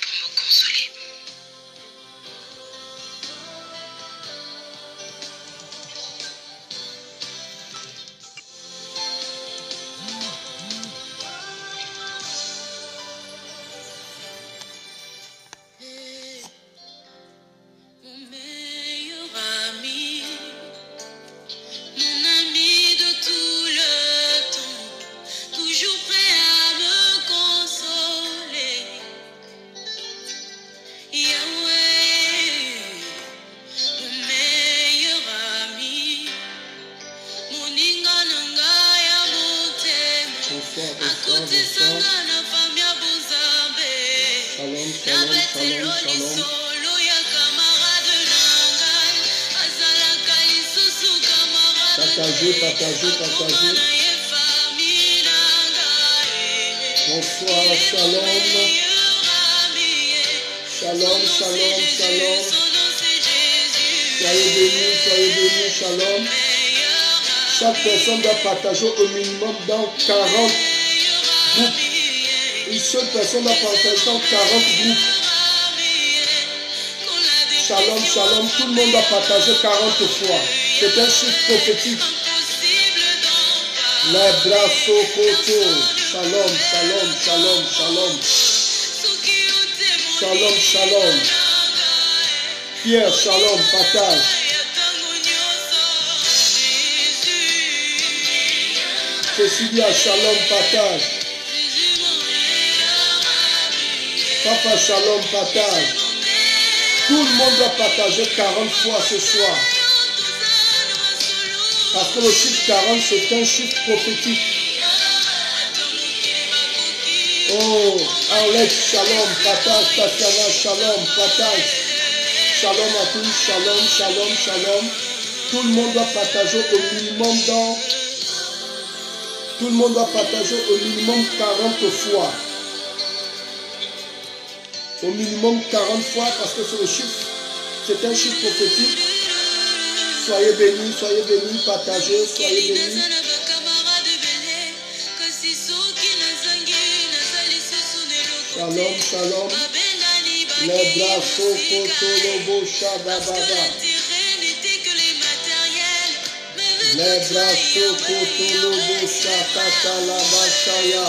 pour me consoler. Partagez. Bonsoir, shalom. Shalom. Soyez bénis, shalom. Chaque personne doit partager au minimum dans 40 groupes. Une seule personne doit partager dans 40 groupes. Shalom. Tout le monde doit partager 40 fois. C'est un chiffre prophétique. Les bras sokoto. Shalom. Pierre, shalom, partage. Cécilia, shalom, partage. Papa, shalom, partage. Tout le monde doit partager 40 fois ce soir. Parce que le chiffre 40, c'est un chiffre prophétique. Oh, Alex, shalom, partage, Tatiana, shalom, partage. Shalom à tous, shalom. Tout le monde doit partager au minimum Tout le monde doit partager au minimum 40 fois. Au minimum 40 fois parce que c'est le chiffre. C'est un chiffre prophétique. Soyez bénis, partagez, soyez bénis. Shalom. Les bras sokotolobo shadababa. Les bras sokotolobo shakatalabashaya.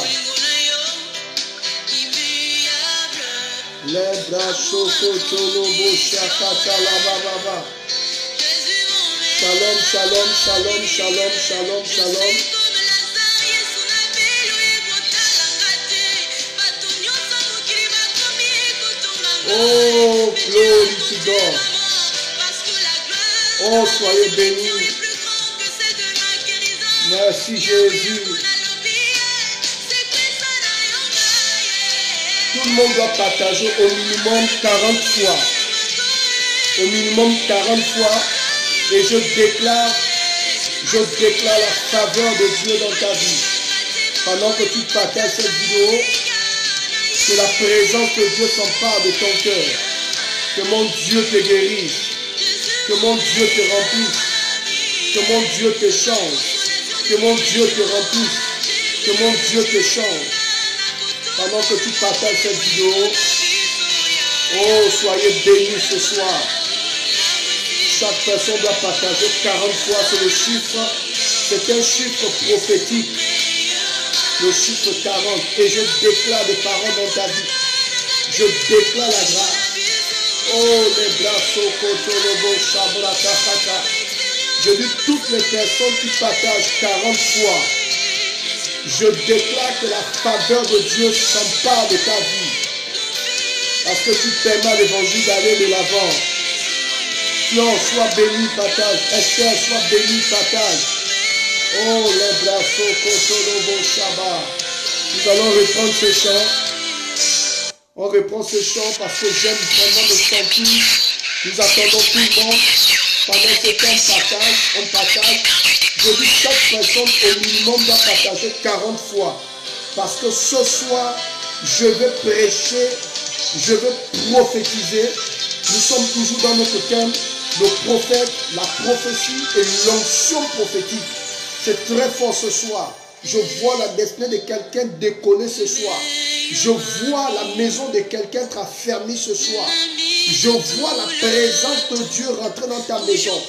Les bras sokotolobo shakatalababa. Shalom. Oh, glory to God. Oh, soyez bénis. Merci Jésus. Tout le monde doit partager au minimum 40 fois. Au minimum 40 fois. Et je déclare la faveur de Dieu dans ta vie. Pendant que tu partages cette vidéo, que la présence de Dieu s'empare de ton cœur. Que mon Dieu te guérisse. Que mon Dieu te remplisse. Que mon Dieu te change. Que mon Dieu te remplisse. Que mon Dieu te change. Pendant que tu partages cette vidéo, oh, soyez bénis ce soir. Chaque personne doit partager 40 fois. C'est le chiffre. C'est un chiffre prophétique. Le chiffre 40. Et je déclare des paroles dans ta vie. Je déclare la grâce. Oh, les bras sokotolobo shabrakakata. Je dis toutes les personnes qui partagent 40 fois. Je déclare que la faveur de Dieu s'empare de ta vie. Parce que tu permets l'évangile d'aller de l'avant. Flore, sois béni, partage. Esther, sois béni, partage. Oh, les bras sokotolobo shaba. Nous allons reprendre ce chant. On reprend ce chant parce que j'aime vraiment le sentir. Nous attendons tout le monde. Pendant ce temps, on partage. Je dis chaque personne au minimum doit partager 40 fois. Parce que ce soir, je vais prêcher, je vais prophétiser. Nous sommes toujours dans notre thème, le prophète, la prophétie et l'onction prophétique. C'est très fort ce soir. Je vois la destinée de quelqu'un décoller ce soir. Je vois la maison de quelqu'un être affermie ce soir. Je vois la présence de Dieu rentrer dans ta maison.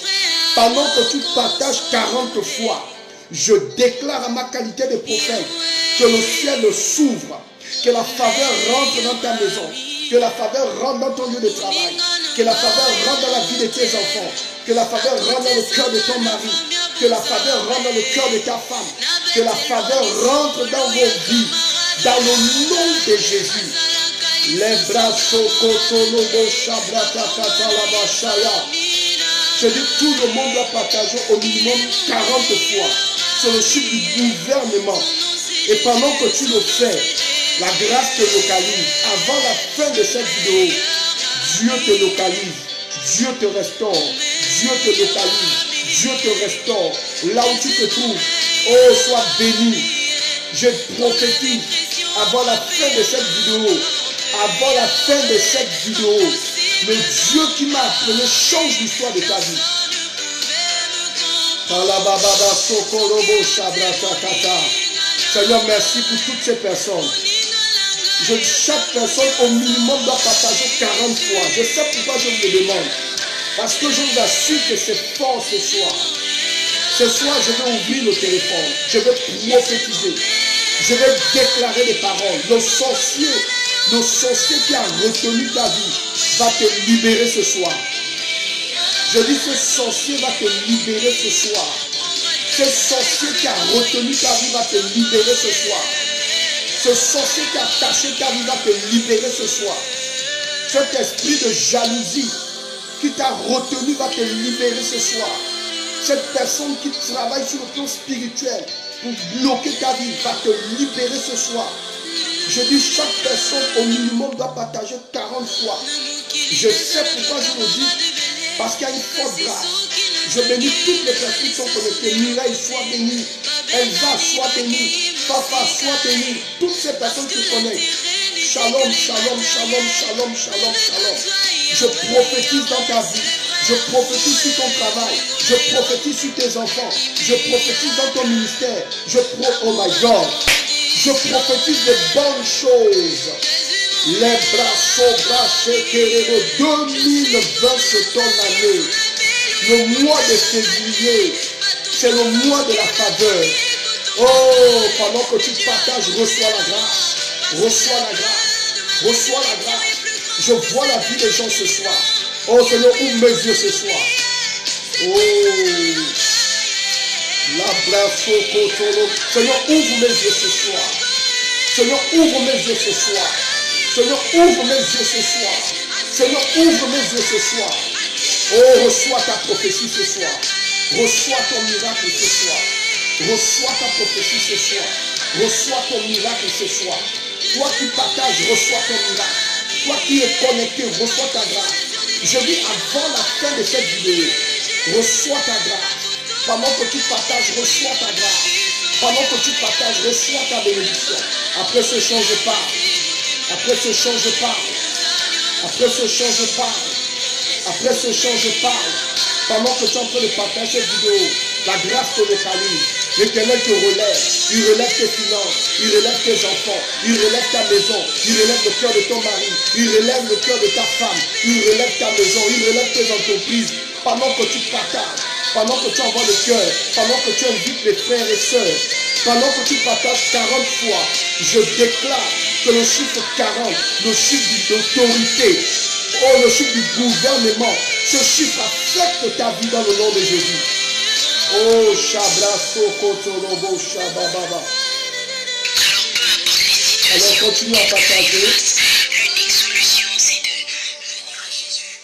Pendant que tu partages 40 fois, je déclare à ma qualité de prophète que le ciel s'ouvre, que la faveur rentre dans ta maison, que la faveur rentre dans ton lieu de travail, que la faveur rentre dans la vie de tes enfants, que la faveur rentre dans le cœur de ton mari, que la faveur rentre dans le cœur de ta femme, que la faveur rentre dans vos vies, dans le nom de Jésus. Les bras je dis tout le monde doit partager au minimum 40 fois sur le chiffre du gouvernement. Et pendant que tu le fais, la grâce te localise. Avant la fin de cette vidéo, Dieu te localise, Dieu te restaure, Dieu te localise, Dieu te restaure. Là où tu te trouves, oh, sois béni. Je prophétise avant la fin de cette vidéo, avant la fin de cette vidéo, le Dieu qui m'a appelé change l'histoire de ta vie. Seigneur, merci pour toutes ces personnes. Chaque personne au minimum doit partager 40 fois. Je sais pourquoi je vous le demande. Parce que je vous assure que c'est fort ce soir. Ce soir, je vais ouvrir le téléphone. Je vais prophétiser. Je vais déclarer les paroles. Le sorcier qui a retenu ta vie va te libérer ce soir. Je dis, ce sorcier va te libérer ce soir. Ce sorcier qui a retenu ta vie va te libérer ce soir. Ce sorcier qui a taché ta vie va te libérer ce soir. Cet esprit de jalousie qui t'a retenu va te libérer ce soir. Cette personne qui travaille sur le plan spirituel pour bloquer ta vie va te libérer ce soir. Je dis, chaque personne au minimum doit partager 40 fois. Je sais pourquoi je le dis. Parce qu'il y a une forte grâce. Je bénis toutes les personnes qui sont connectées. Mireille, sois bénie. Elsa, sois bénie. Papa, sois bénie. Toutes ces personnes qui connaissent. Shalom, shalom, shalom, shalom, shalom, shalom. Je prophétise dans ta vie. Je prophétise sur ton travail. Je prophétise sur tes enfants. Je prophétise dans ton ministère. Oh my God. Je prophétise de bonnes choses. Les bras 2020, c'est ton année. Le mois de février, c'est le mois de la faveur. Oh, pendant que tu partages, reçois la grâce. Reçois la grâce. Reçois la grâce. Je vois la vie des gens ce soir. Oh, Seigneur, ouvre mes yeux ce soir. Oh, la brasso cotolo. Seigneur, ouvre mes yeux ce soir. Seigneur, ouvre mes yeux ce soir. Seigneur, ouvre mes yeux ce soir. Seigneur, ouvre mes yeux ce soir. Oh, reçois ta prophétie ce soir. Reçois ton miracle ce soir. Reçois ta prophétie ce soir. Reçois ton miracle ce soir. Toi qui partages, reçois ton miracle. Toi qui es connecté, reçois ta grâce. Je dis avant la fin de cette vidéo, reçois ta grâce. Pendant que tu partages, reçois ta grâce. Pendant que tu partages, reçois ta bénédiction. Après ce chant, je parle. Après ce chant, je parle. Après ce chant, je parle. Après ce chant, je parle. Pendant que tu es en train de partager cette vidéo, la grâce te localise. L'Éternel te relève. Il relève tes finances. Il relève tes enfants. Il relève ta maison. Il relève le cœur de ton mari. Il relève le cœur de ta femme. Il relève ta maison. Il relève tes entreprises. Pendant que tu partages. Pendant que tu envoies le cœur. Pendant que tu invites les frères et sœurs. Pendant que tu partages 40 fois. Je déclare que le chiffre 40, le chiffre d'autorité, oh, le chiffre du gouvernement, ce chiffre affecte ta vie dans le nom de Jésus. Oh, Shabra Sokotolobo Shabababa. Alors continue à partager. L'unique solution, c'est de venir à Jésus.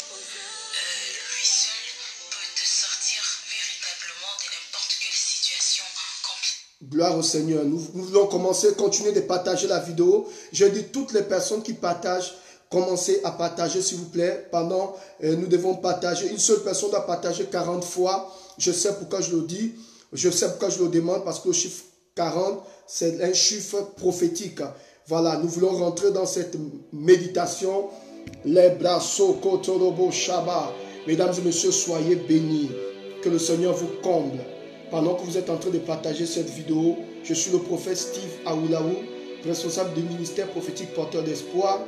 Lui seul peut te sortir véritablement de n'importe quelle situation compliquée. Gloire au Seigneur. Nous voulons commencer, continuer de partager la vidéo. Je dis toutes les personnes qui partagent, commencez à partager s'il vous plaît. Pendant, nous devons partager. Une seule personne doit partager 40 fois. Je sais pourquoi je le dis. Je sais pourquoi je le demande. Parce que le chiffre 40, c'est un chiffre prophétique. Voilà, nous voulons rentrer dans cette méditation. Les brasso kotorobo shaba. Mesdames et messieurs, soyez bénis. Que le Seigneur vous comble. Pendant que vous êtes en train de partager cette vidéo, je suis le prophète Steve Aoulaou. responsable du ministère prophétique porteur d'espoir.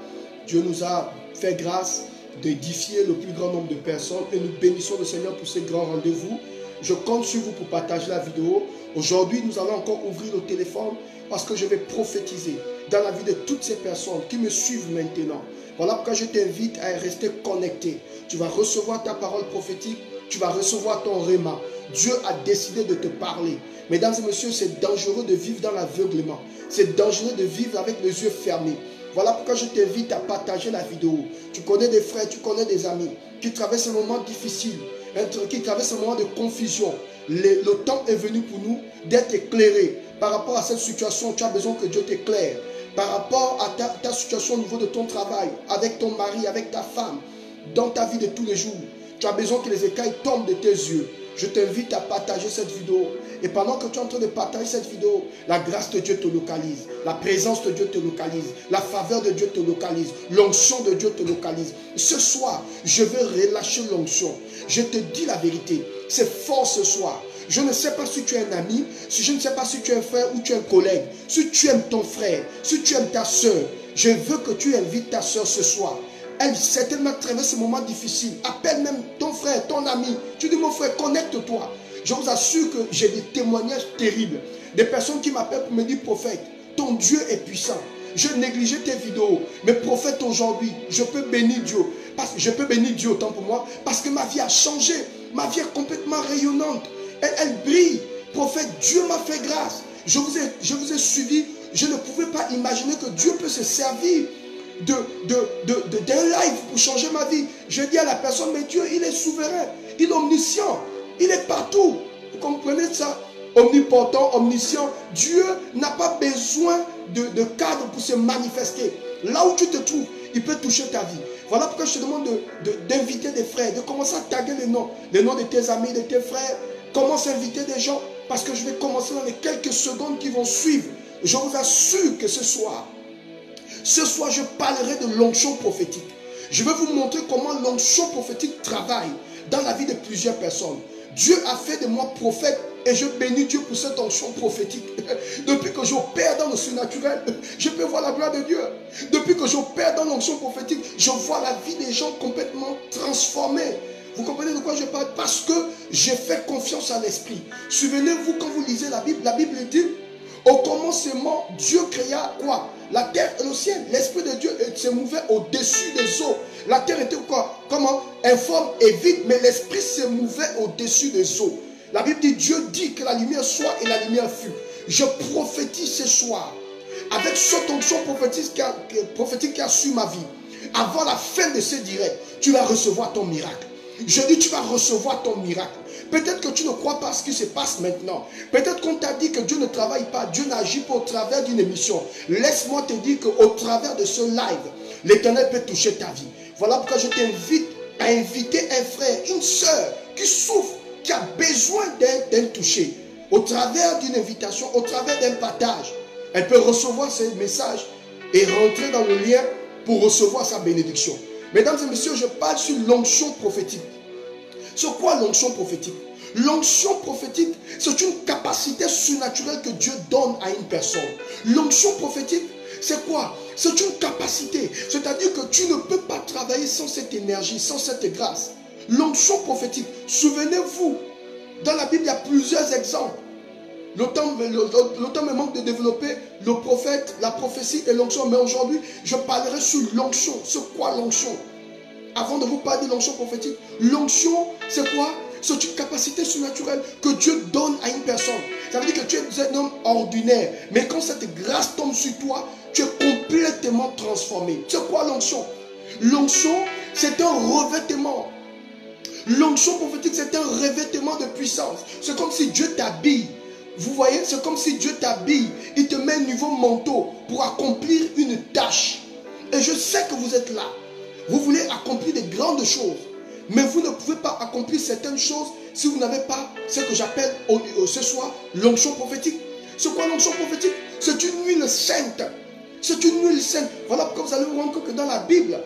Dieu nous a fait grâce d'édifier le plus grand nombre de personnes et nous bénissons le Seigneur pour ces grands rendez-vous. Je compte sur vous pour partager la vidéo. Aujourd'hui, nous allons encore ouvrir le téléphone parce que je vais prophétiser dans la vie de toutes ces personnes qui me suivent maintenant. Voilà pourquoi je t'invite à rester connecté. Tu vas recevoir ta parole prophétique, tu vas recevoir ton réma. Dieu a décidé de te parler. Mesdames et messieurs, c'est dangereux de vivre dans l'aveuglement. C'est dangereux de vivre avec les yeux fermés. Voilà pourquoi je t'invite à partager la vidéo. Tu connais des frères, tu connais des amis qui traversent un moment difficile, qui traversent un moment de confusion. Le temps est venu pour nous d'être éclairés. Par rapport à cette situation, tu as besoin que Dieu t'éclaire. Par rapport à ta situation au niveau de ton travail, avec ton mari, avec ta femme, dans ta vie de tous les jours, tu as besoin que les écailles tombent de tes yeux. Je t'invite à partager cette vidéo. Et pendant que tu es en train de partager cette vidéo, la grâce de Dieu te localise. La présence de Dieu te localise. La faveur de Dieu te localise. L'onction de Dieu te localise. Ce soir, je veux relâcher l'onction. Je te dis la vérité. C'est fort ce soir. Je ne sais pas si tu es un ami, je ne sais pas si tu es un frère ou tu es un collègue. Si tu aimes ton frère, si tu aimes ta soeur, je veux que tu invites ta soeur ce soir. Elle certainement traverse ce moment difficile. Appelle même ton frère, ton ami. Tu dis mon frère, connecte-toi. Je vous assure que j'ai des témoignages terribles. Des personnes qui m'appellent pour me dire prophète, ton Dieu est puissant. Je négligeais tes vidéos. Mais prophète aujourd'hui, je peux bénir Dieu. Je peux bénir Dieu autant pour moi parce que ma vie a changé. Ma vie est complètement rayonnante. Elle brille. Prophète, Dieu m'a fait grâce. Je vous ai suivi. Je ne pouvais pas imaginer que Dieu peut se servir d'un live pour changer ma vie. Je dis à la personne, mais Dieu, il est souverain. Il est omniscient. Il est partout. Vous comprenez ça? Omnipotent, omniscient. Dieu n'a pas besoin de cadre pour se manifester. Là où tu te trouves, il peut toucher ta vie. Voilà pourquoi je te demande d'inviter des frères, de commencer à taguer les noms de tes amis, de tes frères. Commence à inviter des gens parce que je vais commencer dans les quelques secondes qui vont suivre. Je vous assure que ce soir, je parlerai de l'onction prophétique. Je vais vous montrer comment l'onction prophétique travaille dans la vie de plusieurs personnes. Dieu a fait de moi prophète et je bénis Dieu pour cette onction prophétique. Depuis que j'opère dans le surnaturel, je peux voir la gloire de Dieu. Depuis que j'opère dans l'onction prophétique, je vois la vie des gens complètement transformée. Vous comprenez de quoi je parle? Parce que j'ai fait confiance à l'Esprit. Souvenez-vous quand vous lisez la Bible dit, au commencement, Dieu créa quoi? La terre et le ciel. L'Esprit de Dieu se mouvait au-dessus des eaux. La terre était quoi? Comment? Informe et vide, mais l'Esprit se mouvait au-dessus des eaux. La Bible dit, Dieu dit que la lumière soit et la lumière fut. Je prophétise ce soir, avec cette onction prophétique qui a su ma vie. Avant la fin de ce direct, tu vas recevoir ton miracle. Je dis, tu vas recevoir ton miracle. Peut-être que tu ne crois pas ce qui se passe maintenant. Peut-être qu'on t'a dit que Dieu ne travaille pas, Dieu n'agit pas au travers d'une émission. Laisse-moi te dire qu'au travers de ce live, l'Éternel peut toucher ta vie. Voilà pourquoi je t'invite à inviter un frère, une soeur qui souffre, qui a besoin d'être touché. Au travers d'une invitation, au travers d'un partage, elle peut recevoir ce message et rentrer dans le lien pour recevoir sa bénédiction. Mesdames et messieurs, je parle sur l'onction prophétique. C'est quoi l'onction prophétique? L'onction prophétique, c'est une capacité surnaturelle que Dieu donne à une personne. L'onction prophétique, c'est quoi? C'est une capacité. C'est-à-dire que tu ne peux pas travailler sans cette énergie, sans cette grâce. L'onction prophétique, souvenez-vous, dans la Bible, il y a plusieurs exemples. Le temps me manque de développer le prophète, la prophétie et l'onction. Mais aujourd'hui, je parlerai sur l'onction. C'est quoi l'onction? Avant de vous parler de l'onction prophétique, l'onction, c'est quoi? C'est une capacité surnaturelle que Dieu donne à une personne. Ça veut dire que tu es un homme ordinaire. Mais quand cette grâce tombe sur toi, tu es complètement transformé. C'est quoi l'onction? L'onction, c'est un revêtement. L'onction prophétique, c'est un revêtement de puissance. C'est comme si Dieu t'habille. Vous voyez, c'est comme si Dieu t'habille. Il te met un nouveau manteau pour accomplir une tâche. Et je sais que vous êtes là. Vous voulez accomplir de grandes choses. Mais vous ne pouvez pas accomplir certaines choses si vous n'avez pas ce que j'appelle ce soir l'onction prophétique. C'est quoi l'onction prophétique? C'est une huile sainte. C'est une huile sainte. Voilà pourquoi vous allez vous rendre compte que dans la Bible,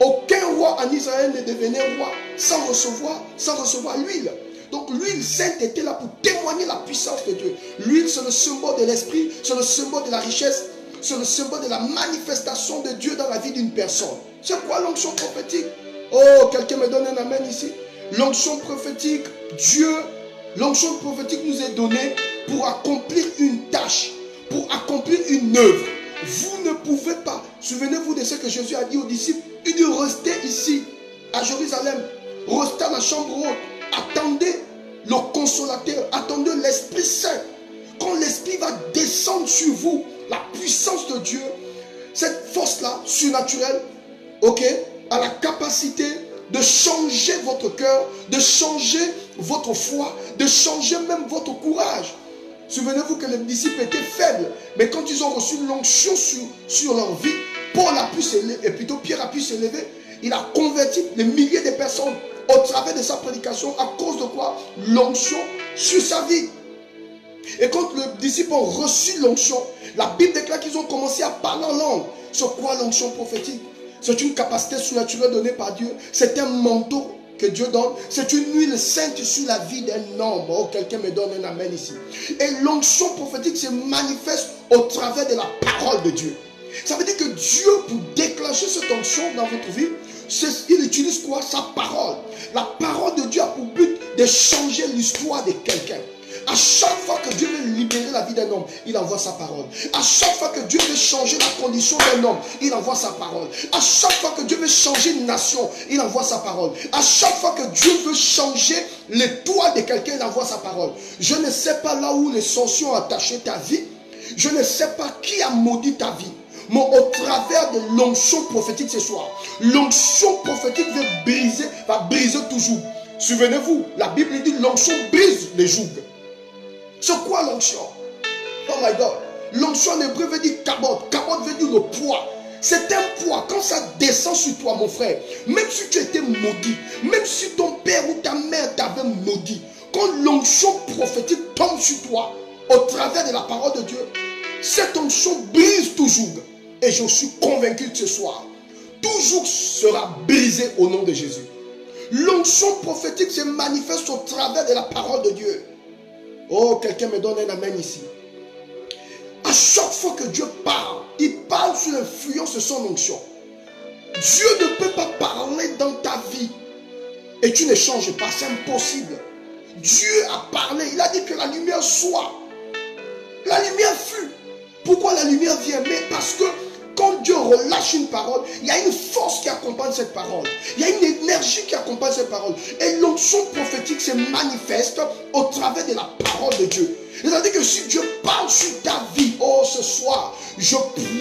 aucun roi en Israël ne devenait roi sans recevoir l'huile. Donc l'huile sainte était là pour témoigner la puissance de Dieu. L'huile, c'est le symbole de l'esprit, c'est le symbole de la richesse. c'est le symbole de la manifestation de Dieu dans la vie d'une personne. C'est quoi l'onction prophétique? Oh, quelqu'un me donne un amen ici. L'onction prophétique, l'onction prophétique nous est donnée pour accomplir une tâche, pour accomplir une œuvre. Vous ne pouvez pas. Souvenez-vous de ce que Jésus a dit aux disciples. Il dit, restez ici, à Jérusalem. Restez à la chambre haute. Attendez le consolateur. Attendez l'Esprit Saint. Quand l'Esprit va descendre sur vous, la puissance de Dieu, cette force-là, surnaturelle, ok, a la capacité de changer votre cœur, de changer votre foi, de changer même votre courage. Souvenez-vous que les disciples étaient faibles, mais quand ils ont reçu l'onction sur leur vie, Pierre a pu s'élever. Il a converti des milliers de personnes au travers de sa prédication. À cause de quoi? L'onction sur sa vie. Et quand les disciples ont reçu l'onction, la Bible déclare qu'ils ont commencé à parler en langue. C'est quoi l'onction prophétique? C'est une capacité surnaturelle donnée par Dieu. C'est un manteau que Dieu donne. C'est une huile sainte sur la vie d'un homme. Oh, quelqu'un me donne un amen ici. Et l'onction prophétique se manifeste au travers de la parole de Dieu. Ça veut dire que Dieu, pour déclencher cette onction dans votre vie, il utilise quoi? Sa parole. La parole de Dieu a pour but de changer l'histoire de quelqu'un. À chaque fois que Dieu veut libérer la vie d'un homme, il envoie sa parole. À chaque fois que Dieu veut changer la condition d'un homme, il envoie sa parole. À chaque fois que Dieu veut changer une nation, il envoie sa parole. À chaque fois que Dieu veut changer l'étoile de quelqu'un, il envoie sa parole. Je ne sais pas là où les sorciers ont attaché ta vie. Je ne sais pas qui a maudit ta vie. Mais au travers de l'onction prophétique ce soir, l'onction prophétique va briser toujours. Souvenez-vous, la Bible dit l'onction brise les jougs. C'est quoi l'onction? Oh my God. L'onction en hébreu veut dire kabod. Kabod veut dire le poids. C'est un poids. Quand ça descend sur toi, mon frère, même si tu étais maudit, même si ton père ou ta mère t'avait maudit, quand l'onction prophétique tombe sur toi, au travers de la parole de Dieu, cette onction brise toujours. Et je suis convaincu que ce soir, toujours sera brisé au nom de Jésus. L'onction prophétique se manifeste au travers de la parole de Dieu. Oh, quelqu'un me donne un amen ici. À chaque fois que Dieu parle, il parle sous l'influence de son onction. Dieu ne peut pas parler dans ta vie et tu ne changes pas, c'est impossible. Dieu a parlé, il a dit que la lumière soit. La lumière fut. Pourquoi la lumière vient? Mais parce que quand Dieu relâche une parole, il y a une force qui accompagne cette parole. Il y a une énergie qui accompagne cette parole. Et l'onction prophétique se manifeste au travers de la parole de Dieu. C'est-à-dire que si Dieu parle sur ta vie, oh ce soir, je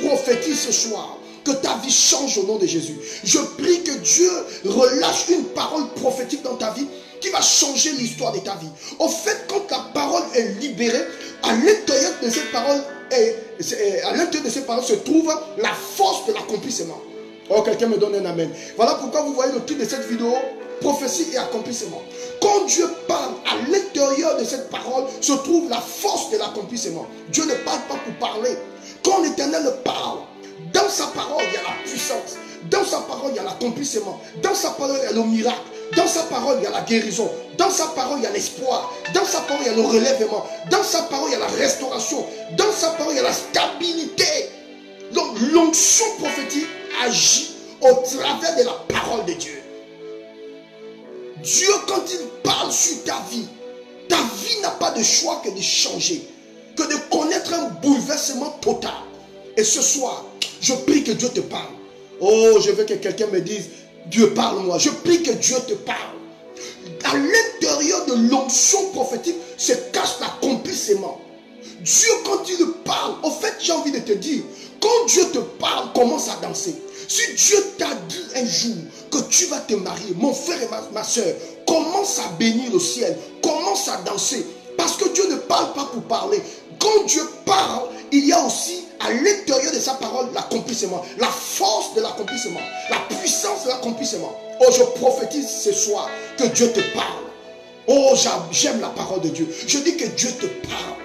prophétise ce soir que ta vie change au nom de Jésus. Je prie que Dieu relâche une parole prophétique dans ta vie qui va changer l'histoire de ta vie. Au fait, quand la parole est libérée, à l'intérieur de cette parole, se trouve la force de l'accomplissement. Oh, quelqu'un me donne un amen. Voilà pourquoi vous voyez le titre de cette vidéo, prophétie et accomplissement. Quand Dieu parle, à l'intérieur de cette parole se trouve la force de l'accomplissement. Dieu ne parle pas pour parler. Quand l'Éternel parle, dans sa parole, il y a la puissance. Dans sa parole, il y a l'accomplissement. Dans sa parole, il y a le miracle. Dans sa parole, il y a la guérison. Dans sa parole, il y a l'espoir. Dans sa parole, il y a le relèvement. Dans sa parole, il y a la restauration. Dans sa parole, il y a la stabilité. Donc, l'onction prophétique agit au travers de la parole de Dieu. Dieu, quand il parle sur ta vie n'a pas de choix que de changer, que de connaître un bouleversement total. Et ce soir, je prie que Dieu te parle. Oh, je veux que quelqu'un me dise, Dieu parle-moi. Je prie que Dieu te parle. À l'intérieur de l'onction prophétique se cache l'accomplissement. Dieu, quand il parle, en fait, j'ai envie de te dire, quand Dieu te parle, commence à danser. Si Dieu t'a dit un jour que tu vas te marier, mon frère et ma soeur, commence à bénir le ciel, commence à danser. Parce que Dieu ne parle pas pour parler. Quand Dieu parle, il y a aussi à l'intérieur de sa parole l'accomplissement, la force de l'accomplissement, la puissance de l'accomplissement. Oh, je prophétise ce soir que Dieu te parle. Oh, j'aime la parole de Dieu. Je dis que Dieu te parle.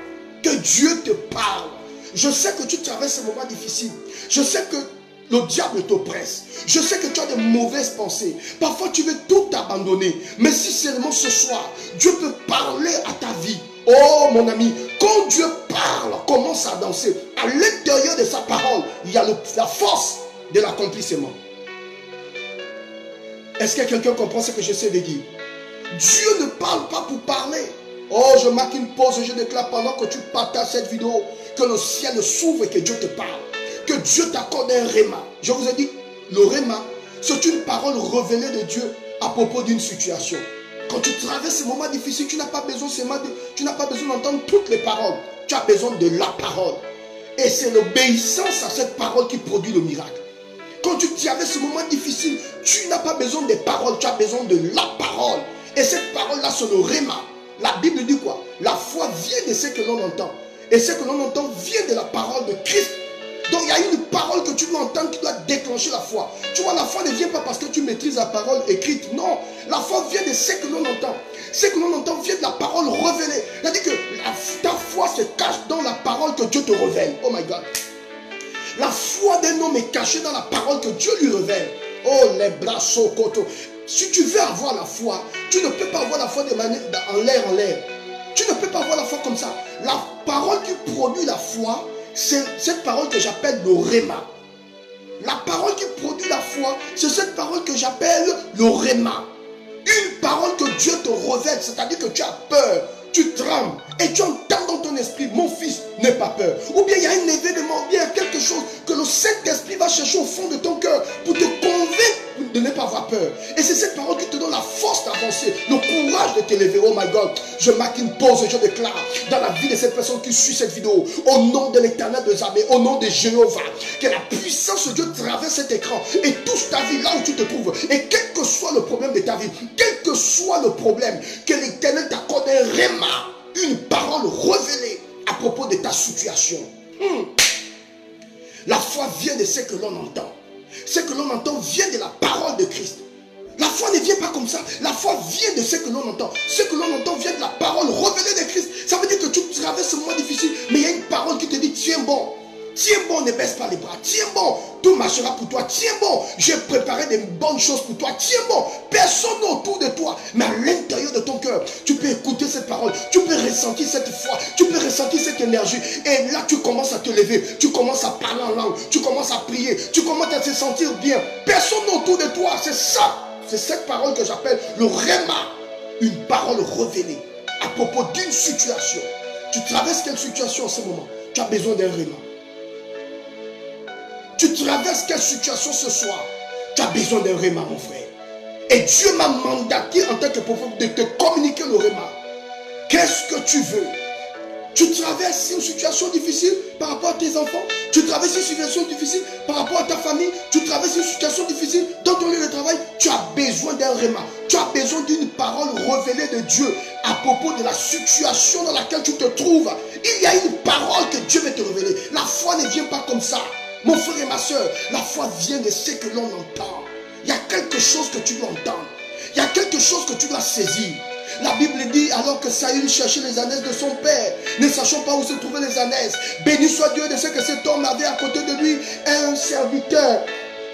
Que Dieu te parle. Je sais que tu traverses un moment difficile. Je sais que le diable t'oppresse. Je sais que tu as de mauvaises pensées. Parfois, tu veux tout abandonner. Mais si seulement ce soir, Dieu peut parler à ta vie. Oh, mon ami, quand quand Dieu parle, commence à danser, à l'intérieur de sa parole, il y a la force de l'accomplissement. Est-ce que quelqu'un comprend ce que j'essaie de dire? Dieu ne parle pas pour parler. Oh, je marque une pause et je déclare pendant que tu partages cette vidéo, que le ciel s'ouvre et que Dieu te parle. Que Dieu t'accorde un réma. Je vous ai dit, le réma, c'est une parole révélée de Dieu à propos d'une situation. Quand tu traverses ces moments difficiles, tu n'as pas besoin d'entendre toutes les paroles. Tu as besoin de la parole. Et c'est l'obéissance à cette parole qui produit le miracle. Quand tu traverses ce moment difficile, tu n'as pas besoin des paroles, tu as besoin de la parole. Et cette parole-là, c'est le réma. La Bible dit quoi? La foi vient de ce que l'on entend. Et ce que l'on entend vient de la parole de Christ. Donc il y a une parole que tu dois entendre qui doit déclencher la foi. Tu vois, la foi ne vient pas parce que tu maîtrises la parole écrite. Non, la foi vient de ce que l'on entend. Ce que l'on entend vient de la parole révélée. C'est-à-dire que ta foi se cache dans la parole que Dieu te révèle. Oh my God. La foi d'un homme est cachée dans la parole que Dieu lui révèle. Oh, les bras sokoto. Si tu veux avoir la foi, tu ne peux pas avoir la foi de manière en l'air. Tu ne peux pas avoir la foi comme ça. La parole qui produit la foi, c'est cette parole que j'appelle le réma. La parole qui produit la foi, c'est cette parole que j'appelle le réma. Une parole que Dieu te révèle, c'est-à-dire que tu as peur, tu trembles et tu entends dans ton esprit, mon fils, n'aie pas peur. Ou bien il y a un événement, ou bien il y a quelque chose que le Saint-Esprit va chercher au fond de ton cœur pour te convaincre de ne pas avoir peur. Et c'est cette parole qui te donne la force d'avancer, le courage de t'élever. Oh my God, je marque une pause et je déclare dans la vie de cette personne qui suit cette vidéo, au nom de l'Éternel des armées, au nom de Jéhovah, que la puissance de Dieu traverse cet écran et touche ta vie là où tu te trouves. Et quel que soit le problème de ta vie, quel que soit le problème, que l'Éternel t'accorde un réma, une parole révélée à propos de ta situation. La foi vient de ce que l'on entend. Ce que l'on entend vient de la parole de Christ. La foi ne vient pas comme ça. La foi vient de ce que l'on entend. Ce que l'on entend vient de la parole révélée de Christ. Ça veut dire que tu traverses ce moment difficile, mais il y a une parole qui te dit, tiens bon. Tiens bon, ne baisse pas les bras. Tiens bon, tout marchera pour toi. Tiens bon, j'ai préparé des bonnes choses pour toi. Tiens bon, personne autour de toi, mais à l'intérieur de ton cœur, tu peux écouter cette parole. Tu peux ressentir cette foi. Tu peux ressentir cette énergie. Et là, tu commences à te lever. Tu commences à parler en langue. Tu commences à prier. Tu commences à te sentir bien. Personne autour de toi, c'est ça. C'est cette parole que j'appelle le réma. Une parole révélée à propos d'une situation. Tu traverses quelle situation en ce moment? Tu as besoin d'un réma. Tu traverses quelle situation ce soir? Tu as besoin d'un réma, mon frère. Et Dieu m'a mandaté en tant que prophète de te communiquer le réma. Qu'est-ce que tu veux? Tu traverses une situation difficile par rapport à tes enfants. Tu traverses une situation difficile par rapport à ta famille. Tu traverses une situation difficile dans ton lieu de travail. Tu as besoin d'un réma. Tu as besoin d'une parole révélée de Dieu à propos de la situation dans laquelle tu te trouves. Il y a une parole que Dieu veut te révéler. La foi ne vient pas comme ça. Mon frère et ma soeur, la foi vient de ce que l'on entend. Il y a quelque chose que tu dois entendre. Il y a quelque chose que tu dois saisir. La Bible dit, alors que Saül cherchait les ânesses de son père, ne sachant pas où se trouvaient les ânesses, béni soit Dieu de ce que cet homme avait à côté de lui un serviteur.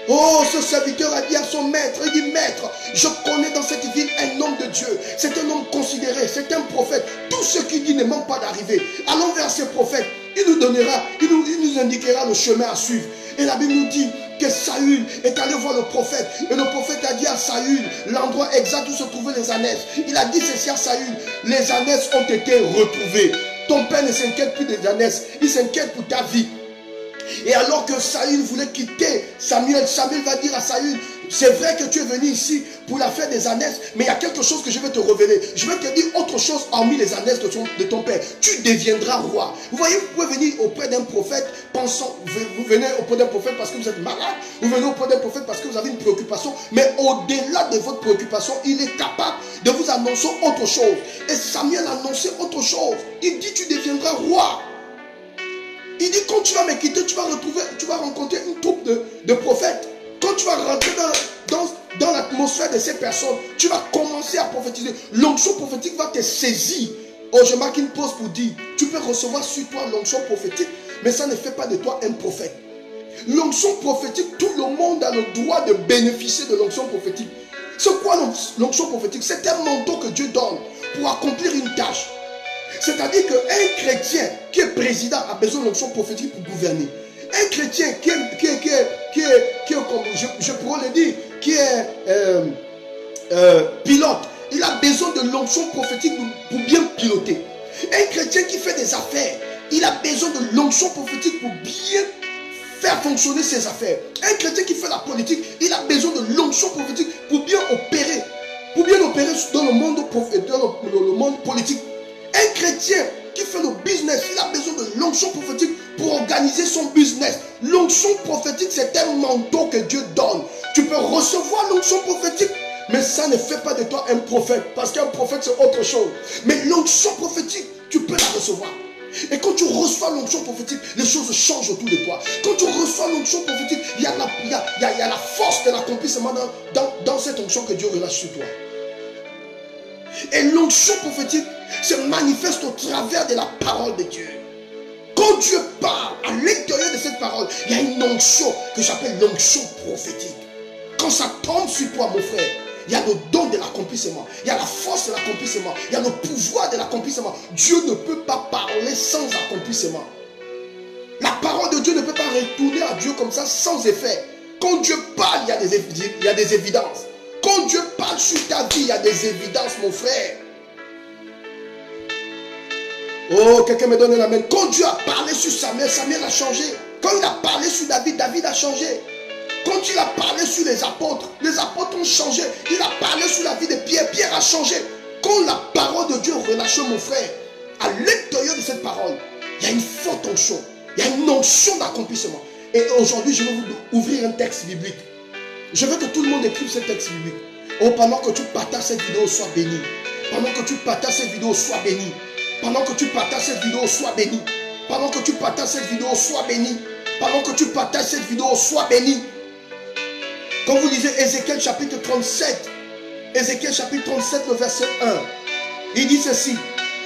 Oh, ce serviteur a dit à son maître, il dit, maître, je connais dans cette ville un homme de Dieu. C'est un homme considéré, c'est un prophète. Tout ce qu'il dit ne manque pas d'arriver. Allons vers ce prophète. Il nous donnera, il nous indiquera le chemin à suivre. Et la Bible nous dit que Saül est allé voir le prophète. Et le prophète a dit à Saül l'endroit exact où se trouvaient les ânesses. Il a dit ceci à Saül, les ânesses ont été retrouvées. Ton père ne s'inquiète plus des ânesses, il s'inquiète pour ta vie. Et alors que Saül voulait quitter Samuel, Samuel va dire à Saül, c'est vrai que tu es venu ici pour la fête des ânesses, mais il y a quelque chose que je vais te révéler. Je vais te dire autre chose hormis les ânesses de ton père. Tu deviendras roi. Vous voyez, vous pouvez venir auprès d'un prophète, pensant, vous venez auprès d'un prophète parce que vous êtes malade, vous venez auprès d'un prophète parce que vous avez une préoccupation, mais au-delà de votre préoccupation, il est capable de vous annoncer autre chose. Et Samuel a annoncé autre chose. Il dit, tu deviendras roi. Il dit, quand tu vas me quitter, tu vas rencontrer une troupe de prophètes. Quand tu vas rentrer dans l'atmosphère de ces personnes, tu vas commencer à prophétiser. L'onction prophétique va te saisir. Oh, je marque une pause pour dire, tu peux recevoir sur toi l'onction prophétique, mais ça ne fait pas de toi un prophète. L'onction prophétique, tout le monde a le droit de bénéficier de l'onction prophétique. C'est quoi l'onction prophétique? C'est un manteau que Dieu donne pour accomplir une tâche. C'est-à-dire qu'un chrétien qui est président a besoin de l'onction prophétique pour gouverner. Un chrétien qui est comme je pourrais le dire, qui est pilote, il a besoin de l'onction prophétique pour bien piloter. Un chrétien qui fait des affaires, il a besoin de l'onction prophétique pour bien faire fonctionner ses affaires. Un chrétien qui fait la politique, il a besoin de l'onction prophétique pour bien opérer. Pour bien opérer dans le monde politique. Un chrétien qui fait le business, il a besoin de l'onction prophétique pour organiser son business. L'onction prophétique, c'est un manteau que Dieu donne. Tu peux recevoir l'onction prophétique, mais ça ne fait pas de toi un prophète. Parce qu'un prophète, c'est autre chose. Mais l'onction prophétique, tu peux la recevoir. Et quand tu reçois l'onction prophétique, les choses changent autour de toi. Quand tu reçois l'onction prophétique, il y a la force de l'accomplissement dans cette onction que Dieu relâche sur toi. Et l'onction prophétique se manifeste au travers de la parole de Dieu. Quand Dieu parle, à l'intérieur de cette parole, il y a une onction que j'appelle l'onction prophétique. Quand ça tombe sur toi, mon frère, il y a le don de l'accomplissement. Il y a la force de l'accomplissement. Il y a le pouvoir de l'accomplissement. Dieu ne peut pas parler sans accomplissement. La parole de Dieu ne peut pas retourner à Dieu comme ça sans effet. Quand Dieu parle, il y a des évidences. Quand Dieu parle sur ta vie, il y a des évidences, mon frère. Oh, quelqu'un me donne un amen. Quand Dieu a parlé sur Samuel, Samuel a changé. Quand il a parlé sur David, David a changé. Quand il a parlé sur les apôtres ont changé. Il a parlé sur la vie de Pierre, Pierre a changé. Quand la parole de Dieu relâche, mon frère, à l'intérieur de cette parole, il y a une forte onction. Il y a une onction d'accomplissement. Et aujourd'hui, je vais vous ouvrir un texte biblique. Je veux que tout le monde écrive ce texte biblique. Oh, pendant que tu partages cette vidéo, sois béni. Pendant que tu partages cette vidéo, sois béni. Pendant que tu partages cette vidéo, sois béni. Pendant que tu partages cette vidéo, sois béni. Pendant que tu partages cette vidéo, sois béni. Quand vous lisez Ézéchiel chapitre 37, Ézéchiel chapitre 37, le verset 1, il dit ceci: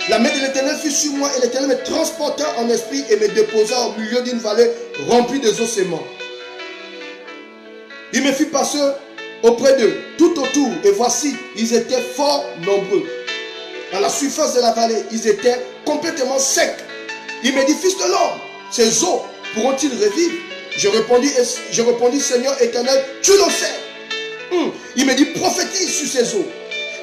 la main de l'Éternel fut sur moi et l'Éternel me transporta en esprit et me déposa au milieu d'une vallée remplie de ossements. Il me fit passer auprès d'eux, tout autour, et voici, ils étaient fort nombreux. À la surface de la vallée, ils étaient complètement secs. Il me dit: fils de l'homme, ces eaux pourront-ils revivre? Je répondis, Seigneur éternel, tu le sais. Il me dit: prophétise sur ces eaux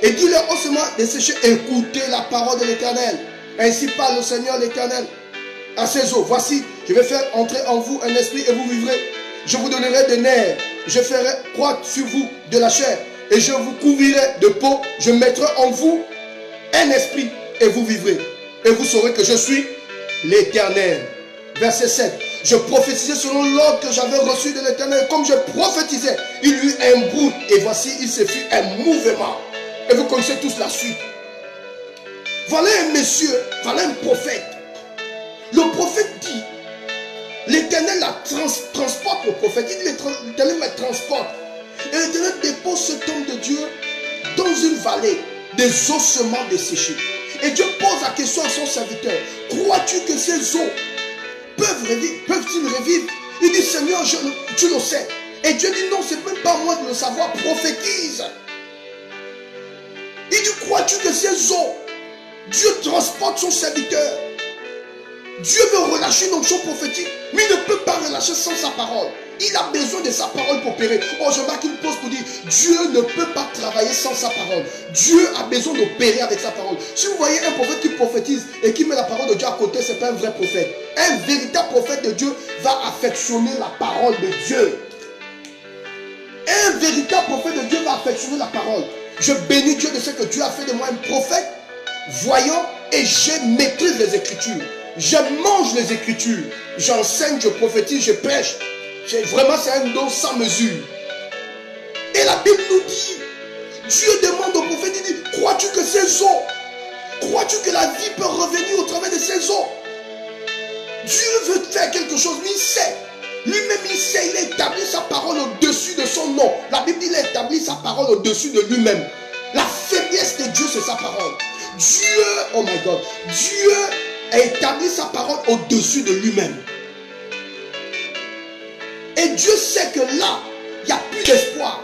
et dis-leur ossements desséchés, écoutez la parole de l'Éternel. Ainsi parle le Seigneur l'Éternel à ces eaux: voici, je vais faire entrer en vous un esprit et vous vivrez. Je vous donnerai des nerfs, je ferai croître sur vous de la chair et je vous couvrirai de peau. Je mettrai en vous un esprit et vous vivrez. Et vous saurez que je suis l'Éternel. Verset 7. Je prophétisais selon l'ordre que j'avais reçu de l'Éternel. Comme je prophétisais, il y eut un bruit et voici, il se fit un mouvement. Et vous connaissez tous la suite. Voilà un monsieur, voilà un prophète. Le prophète dit, l'Éternel transporte le prophète. Il dit, l'Éternel me transporte. Et l'Éternel dépose cet homme de Dieu dans une vallée des ossements desséchés. Et Dieu pose la question à son serviteur: crois-tu que ces eaux peuvent-ils revivre? Il dit: Seigneur, tu le sais. Et Dieu dit: non, c'est même pas moi de le savoir, prophétise. Il dit: crois-tu que ces eaux, Dieu transporte son serviteur? Dieu veut relâcher une onction prophétique, mais il ne peut pas relâcher sans sa parole. Il a besoin de sa parole pour opérer. Oh, je marque une pause pour dire: Dieu ne peut pas travailler sans sa parole. Dieu a besoin d'opérer avec sa parole. Si vous voyez un prophète qui prophétise et qui met la parole de Dieu à côté, ce n'est pas un vrai prophète. Un véritable prophète de Dieu va affectionner la parole de Dieu. Un véritable prophète de Dieu va affectionner la parole. Je bénis Dieu de ce que Dieu a fait de moi un prophète voyant, et je maîtrise les Écritures. Je mange les Écritures. J'enseigne, je prophétise, je prêche. Vraiment, c'est un don sans mesure. Et la Bible nous dit, Dieu demande au prophète, il dit: crois-tu que ces eaux, crois-tu que la vie peut revenir au travers de ces eaux? Dieu veut faire quelque chose, mais il sait. Lui-même, il sait, il a établi sa parole au-dessus de son nom. La Bible dit, il a établi sa parole au-dessus de lui-même. La faiblesse de Dieu, c'est sa parole. Dieu, oh my God, Dieu a établi sa parole au-dessus de lui-même. Et Dieu sait que là, il n'y a plus d'espoir.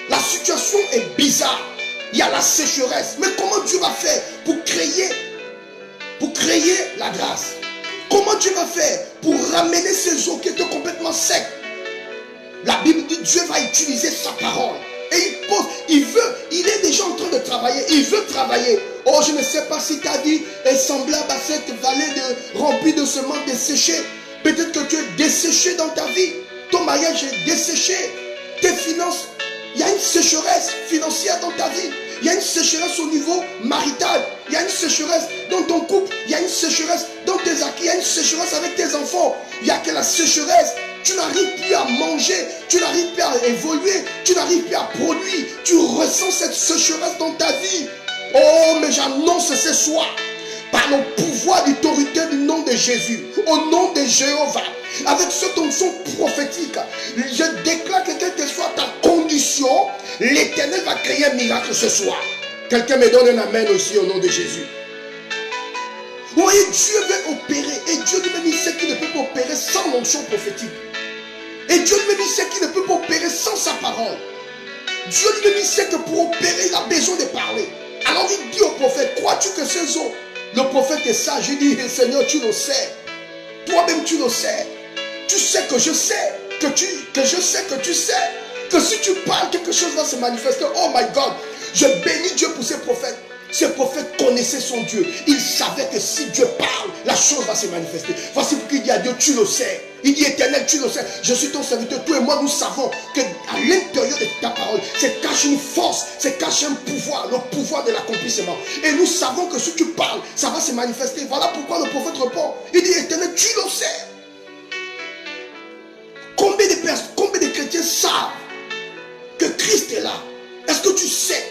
La situation est bizarre. Il y a la sécheresse. Mais comment Dieu va faire pour créer pour créer la grâce. Comment Dieu va faire pour ramener ces eaux qui étaient complètement secs? La Bible dit Dieu va utiliser sa parole. Et il est déjà en train de travailler. Il veut travailler. Oh, je ne sais pas si ta vie est semblable à cette vallée remplie de semences desséchées. Peut-être que tu es desséché dans ta vie. Ton mariage est desséché. Tes finances, il y a une sécheresse financière dans ta vie. Il y a une sécheresse au niveau marital. Il y a une sécheresse dans ton couple. Il y a une sécheresse dans tes acquis. Il y a une sécheresse avec tes enfants. Il y a que la sécheresse. Tu n'arrives plus à manger. Tu n'arrives plus à évoluer. Tu n'arrives plus à produire. Tu ressens cette sécheresse dans ta vie. Oh, mais j'annonce ce soir, par le pouvoir d'autorité du nom de Jésus, au nom de Jéhovah, avec cette onction prophétique, je déclare que quelle que soit ta condition, l'Éternel va créer un miracle ce soir. Quelqu'un me donne un amen aussi au nom de Jésus. Vous voyez, Dieu veut opérer, et Dieu lui-même il sait qu'il ne peut pas opérer sans l'onction prophétique. Et Dieu lui-même il sait qu'il ne peut pas opérer sans sa parole. Dieu lui-même il sait que pour opérer, il a besoin de parler. Alors il dit au prophète, crois-tu que ces eaux? Le prophète est sage, il dit, Seigneur, tu le sais. Toi-même tu le sais. Tu sais que je sais, que je sais que tu sais. Que si tu parles, quelque chose va se manifester. Oh my God, je bénis Dieu pour ces prophètes. Ces prophètes connaissaient son Dieu. Ils savaient que si Dieu parle, la chose va se manifester. Voici pourquoi il dit à Dieu, tu le sais. Il dit, Éternel, tu le sais. Je suis ton serviteur. Toi et moi, nous savons qu'à l'intérieur de ta parole, c'est cache une force, c'est cache un pouvoir, le pouvoir de l'accomplissement. Et nous savons que si tu parles, ça va se manifester. Voilà pourquoi le prophète répond. Il dit, Éternel, tu le sais. Combien de chrétiens savent que Christ est là? Est-ce que tu sais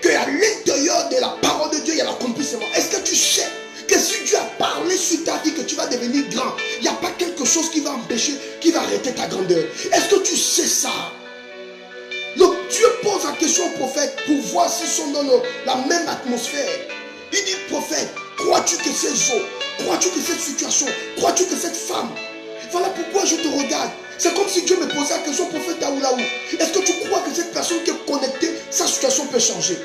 qu'à l'intérieur de la parole de Dieu, il y a l'accomplissement? Est-ce que tu sais que si Dieu a parlé sur ta vie, que tu vas devenir grand, il n'y a pas quelque chose qui va empêcher, qui va arrêter ta grandeur? Est-ce que tu sais ça? Donc Dieu pose la question au prophète pour voir s'ils sont dans la même atmosphère. Il dit, prophète, crois-tu que ces eaux, crois-tu que cette situation, crois-tu que cette femme? Voilà pourquoi je te regarde. C'est comme si Dieu me posait la question, prophète Daoulaou. Est-ce que tu crois que cette personne qui est connectée, sa situation peut changer?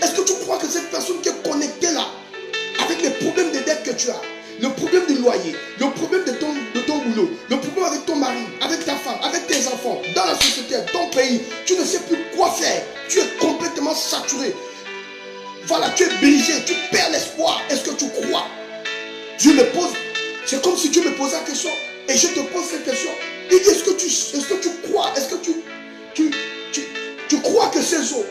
Est-ce que tu crois que cette personne qui est connectée là, avec les problèmes de dette que tu as, le problème du loyer, le problème de ton boulot, le problème avec ton mari, avec ta femme, avec tes enfants, dans la société, ton pays, tu ne sais plus quoi faire, tu es complètement saturé. Voilà, tu es brisé, tu perds l'espoir. Est-ce que tu crois? Dieu me pose, c'est comme si Dieu me posait la question, et je te pose cette question. Il dit, est-ce que tu crois? Est-ce que tu crois que ces eaux?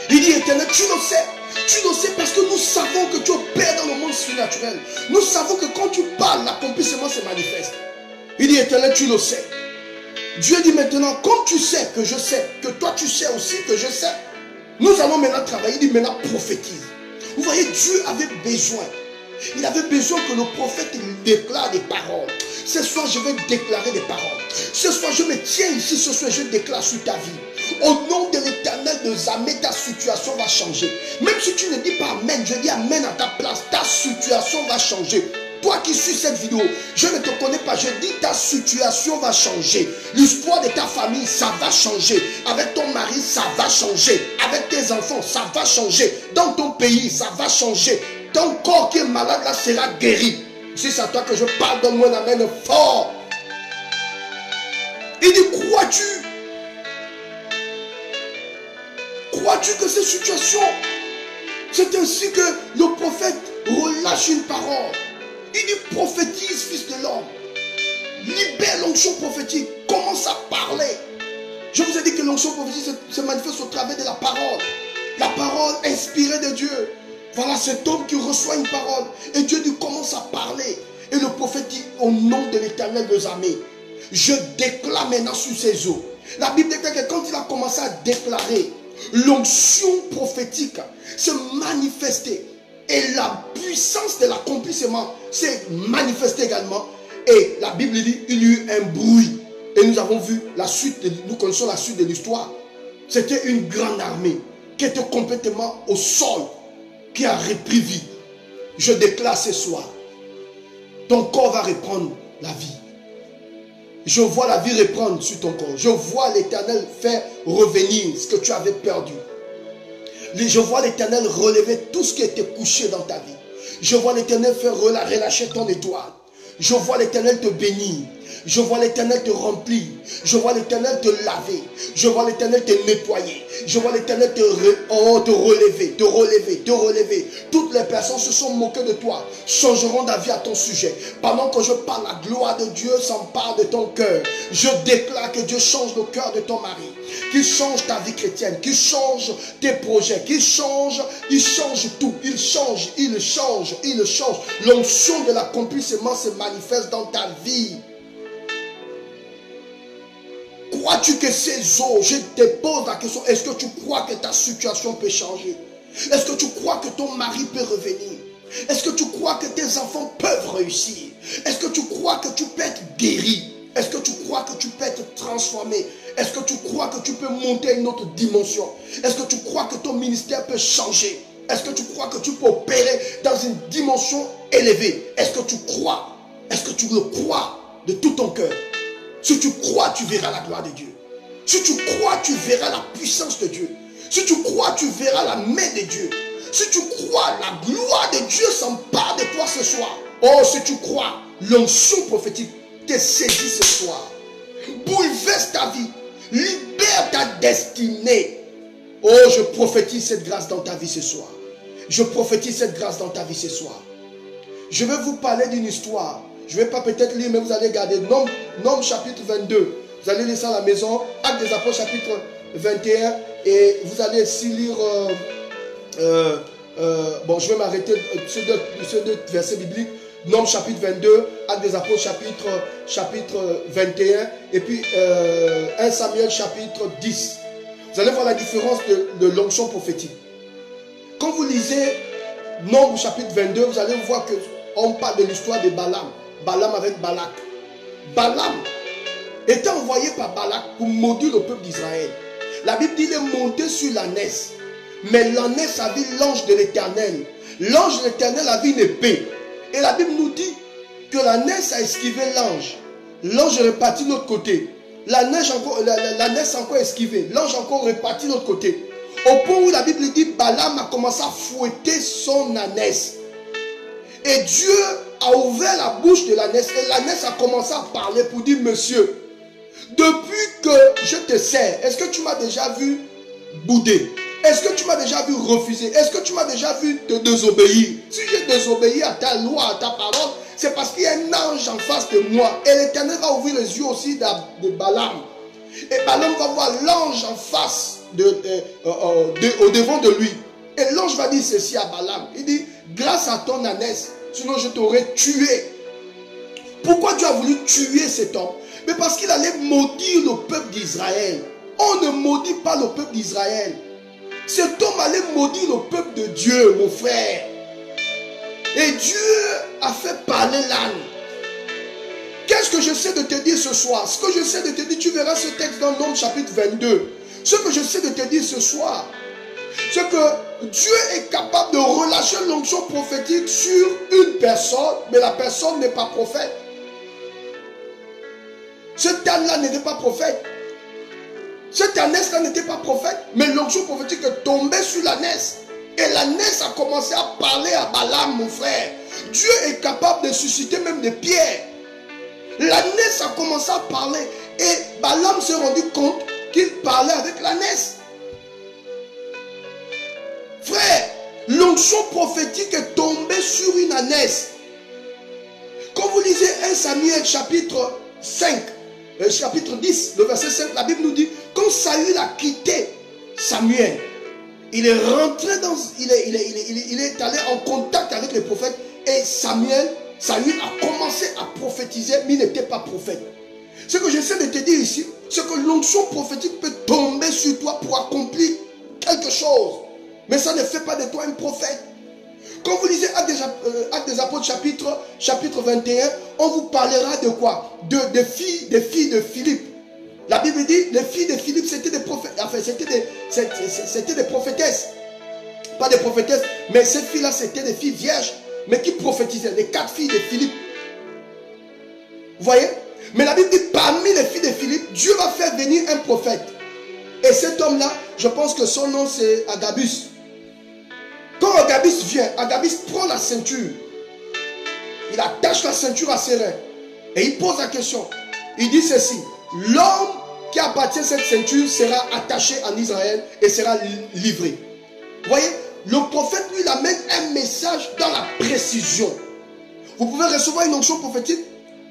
Il dit, Éternel, tu le sais. Tu le sais parce que nous savons que tu opères dans le monde surnaturel. Nous savons que quand tu parles, l'accomplissement se manifeste. Il dit, Éternel, tu le sais. Dieu dit maintenant, comme tu sais que je sais, que toi tu sais aussi que je sais, nous allons maintenant travailler. Il dit, maintenant prophétise. Vous voyez, Dieu avait besoin. Il avait besoin que le prophète déclare des paroles. Ce soir, je vais déclarer des paroles. Ce soir, je me tiens ici. Ce soir, je déclare sur ta vie. Au nom de l'Éternel de Zamé, ta situation va changer. Même si tu ne dis pas Amen, je dis Amen à ta place. Ta situation va changer. Toi qui suis cette vidéo, je ne te connais pas. Je dis ta situation va changer. L'histoire de ta famille, ça va changer. Avec ton mari, ça va changer. Avec tes enfants, ça va changer. Dans ton pays, ça va changer. Ton corps qui est malade là sera guéri. Si c'est à toi que je parle, donne-moi un amen fort. Il dit, crois-tu? Crois-tu que cette situation, c'est ainsi que le prophète relâche une parole? Il dit, prophétise, fils de l'homme. Libère l'onction prophétique. Commence à parler. Je vous ai dit que l'onction prophétique se manifeste au travers de la parole. La parole inspirée de Dieu. Voilà cet homme qui reçoit une parole. Et Dieu lui commence à parler. Et le prophète dit, au nom de l'Éternel des armées, je déclare maintenant sur ces eaux. La Bible déclare que quand il a commencé à déclarer, l'onction prophétique se manifestait. Et la puissance de l'accomplissement s'est manifestée également. Et la Bible dit, il y eut un bruit. Et nous avons vu la suite, nous connaissons la suite de l'histoire. C'était une grande armée qui était complètement au sol, qui a repris vie. Je déclare ce soir, ton corps va reprendre la vie. Je vois la vie reprendre sur ton corps. Je vois l'Éternel faire revenir ce que tu avais perdu. Je vois l'Éternel relever tout ce qui était couché dans ta vie. Je vois l'Éternel faire relâcher ton étoile. Je vois l'Éternel te bénir. Je vois l'Éternel te remplir. Je vois l'Éternel te laver. Je vois l'Éternel te nettoyer. Je vois l'Éternel te relever, te relever, te relever. Toutes les personnes se sont moquées de toi, changeront d'avis à ton sujet. Pendant que je parle, la gloire de Dieu s'empare de ton cœur. Je déclare que Dieu change le cœur de ton mari. Qu'il change ta vie chrétienne. Qu'il change tes projets. Qu'il change, il change tout. Il change, il change, il change. L'onction de l'accomplissement se manifeste dans ta vie. Crois-tu que ces eaux, je te pose la question, est-ce que tu crois que ta situation peut changer? Est-ce que tu crois que ton mari peut revenir? Est-ce que tu crois que tes enfants peuvent réussir? Est-ce que tu crois que tu peux être guéri? Est-ce que tu crois que tu peux être transformé? Est-ce que tu crois que tu peux monter à une autre dimension? Est-ce que tu crois que ton ministère peut changer? Est-ce que tu crois que tu peux opérer dans une dimension élevée? Est-ce que tu crois? Est-ce que tu le crois de tout ton cœur? Si tu crois, tu verras la gloire de Dieu. Si tu crois, tu verras la puissance de Dieu. Si tu crois, tu verras la main de Dieu. Si tu crois, la gloire de Dieu s'empare de toi ce soir. Oh, si tu crois, l'onction prophétique te saisit ce soir. Bouleverse ta vie. Libère ta destinée. Oh, je prophétise cette grâce dans ta vie ce soir. Je prophétise cette grâce dans ta vie ce soir. Je vais vous parler d'une histoire. Je ne vais pas peut-être lire, mais vous allez garder Nombre chapitre 22. Vous allez lire ça à la maison. Actes des Apôtres chapitre 21. Et vous allez aussi lire... bon, je vais m'arrêter sur deux versets bibliques. Nombre chapitre 22. Actes des Apôtres chapitre 21. Et puis 1 Samuel chapitre 10. Vous allez voir la différence de l'onction prophétique. Quand vous lisez Nombre chapitre 22, vous allez voir qu'on parle de l'histoire de Balaam. Balaam avec Balak. Balaam était envoyé par Balak pour maudire le peuple d'Israël. La Bible dit qu'il est monté sur l'ânesse. Mais l'ânesse a vu l'ange de l'Éternel. L'ange de l'Éternel a vu une épée. Et la Bible nous dit que l'ânesse a esquivé l'ange. L'ange est reparti de l'autre côté. L'ânesse encore esquivé. L'ange encore reparti de l'autre côté. Au point où la Bible dit Balaam a commencé à fouetter son ânesse. Et Dieu a ouvert la bouche de l'ânesse et l'ânesse a commencé à parler pour dire, monsieur, depuis que je te sers, est-ce que tu m'as déjà vu bouder? Est-ce que tu m'as déjà vu refuser? Est-ce que tu m'as déjà vu te désobéir? Si j'ai désobéi à ta loi, à ta parole, c'est parce qu'il y a un ange en face de moi. Et l'Éternel va ouvrir les yeux aussi de Balaam. Et Balaam va voir l'ange en face, au devant de lui. Et l'ange va dire ceci à Balaam. Il dit, grâce à ton ânesse, sinon je t'aurais tué. Pourquoi Dieu a voulu tuer cet homme? Mais parce qu'il allait maudire le peuple d'Israël. On ne maudit pas le peuple d'Israël. Cet homme allait maudire le peuple de Dieu, mon frère. Et Dieu a fait parler l'âne. Qu'est-ce que j'essaie de te dire ce soir? Ce que j'essaie de te dire, tu verras ce texte dans Nombre chapitre 22. Ce que j'essaie de te dire ce soir, c'est que Dieu est capable de relâcher l'onction prophétique sur une personne, mais la personne n'est pas prophète. Cet âne-là n'était pas prophète. Cette ânesse-là n'était pas prophète, mais l'onction prophétique est tombée sur l'ânesse. Et l'ânesse a commencé à parler à Balaam, mon frère. Dieu est capable de susciter même des pierres. L'ânesse a commencé à parler. Et Balaam s'est rendu compte qu'il parlait avec l'ânesse. Frère, l'onction prophétique est tombée sur une ânesse. Quand vous lisez 1 Samuel chapitre 5, chapitre 10, le verset 5, la Bible nous dit, quand Saül a quitté Samuel, il est rentré dans, il est allé en contact avec les prophètes et Saül a commencé à prophétiser, mais il n'était pas prophète. Ce que j'essaie de te dire ici, c'est que l'onction prophétique peut tomber sur toi pour accomplir quelque chose. Mais ça ne fait pas de toi un prophète. Quand vous lisez Actes des Apôtres chapitre 21, on vous parlera de quoi? Des filles de Philippe. La Bible dit, les filles de Philippe, c'était des prophètes. Enfin, c'était des prophétesses. Pas des prophétesses, mais ces filles-là, c'était des filles vierges, mais qui prophétisaient. Les 4 filles de Philippe. Vous voyez? Mais la Bible dit, parmi les filles de Philippe, Dieu va faire venir un prophète. Et cet homme-là, je pense que son nom c'est Agabus. Quand Agabus vient, Agabus prend la ceinture. Il attache la ceinture à ses reins. Et il pose la question. Il dit ceci. L'homme qui appartient à cette ceinture sera attaché en Israël et sera livré. Vous voyez, le prophète, lui, il amène un message dans la précision. Vous pouvez recevoir une onction prophétique,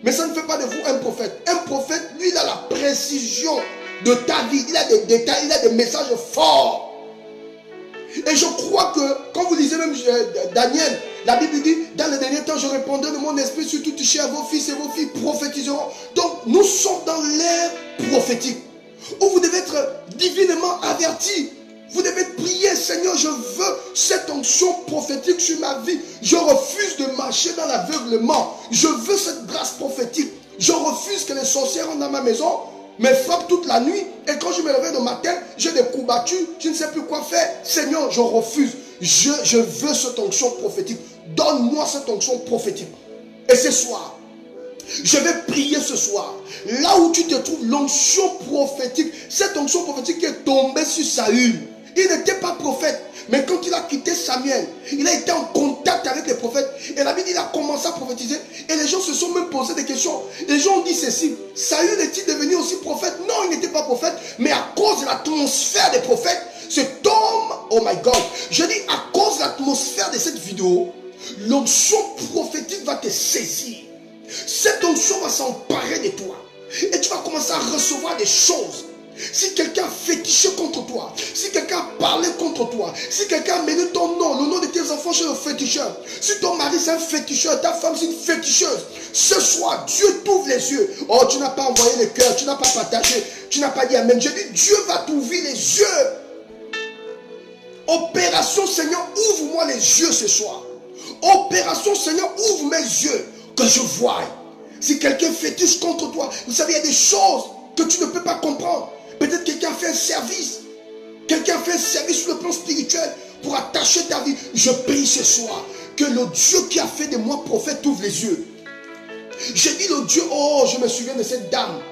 mais ça ne fait pas de vous un prophète. Un prophète, lui, il a la précision de ta vie. Il a des détails, il a des messages forts. Et je crois que, quand vous lisez même Daniel, la Bible dit, dans le dernier temps, je répondrai de mon esprit sur toute chair, vos fils et vos filles prophétiseront. Donc, nous sommes dans l'ère prophétique, où vous devez être divinement avertis. Vous devez prier, Seigneur, je veux cette onction prophétique sur ma vie. Je refuse de marcher dans l'aveuglement. Je veux cette grâce prophétique. Je refuse que les sorcières rentrent dans ma maison, me frappent toute la nuit. Et quand je me réveille le matin, j'ai des coups battus. Je ne sais plus quoi faire. Seigneur, je refuse. Je veux cette onction prophétique. Donne-moi cette onction prophétique. Et ce soir, je vais prier ce soir. Là où tu te trouves, l'onction prophétique, cette onction prophétique qui est tombée sur Saül. Il n'était pas prophète, mais quand il a quitté Samuel, il a été en contact avec les prophètes. Et la Bible, il a commencé à prophétiser. Et les gens se sont même posé des questions. Les gens ont dit ceci. Saül est-il devenu aussi prophète? Non, il n'était pas prophète. Mais à cause de l'atmosphère des prophètes, cet homme, oh my God, je dis à cause de l'atmosphère de cette vidéo, l'onction prophétique va te saisir. Cette onction va s'emparer de toi. Et tu vas commencer à recevoir des choses. Si quelqu'un a fétiché contre toi, si quelqu'un a parlé contre toi, si quelqu'un a mené ton nom, le nom de tes enfants chez le féticheur, si ton mari c'est un féticheur, ta femme c'est une féticheuse, ce soir, Dieu t'ouvre les yeux. Oh, tu n'as pas envoyé le cœur, tu n'as pas partagé, tu n'as pas dit amen. Je dis, Dieu va t'ouvrir les yeux. Opération Seigneur, ouvre-moi les yeux ce soir. Opération Seigneur, ouvre mes yeux, que je voie. Si quelqu'un fétiche contre toi, vous savez, il y a des choses que tu ne peux pas comprendre. Peut-être quelqu'un a fait un service. Quelqu'un a fait un service sur le plan spirituel pour attacher ta vie. Je prie ce soir que le Dieu qui a fait de moi prophète ouvre les yeux. J'ai dit le Dieu, oh, je me souviens de cette dame.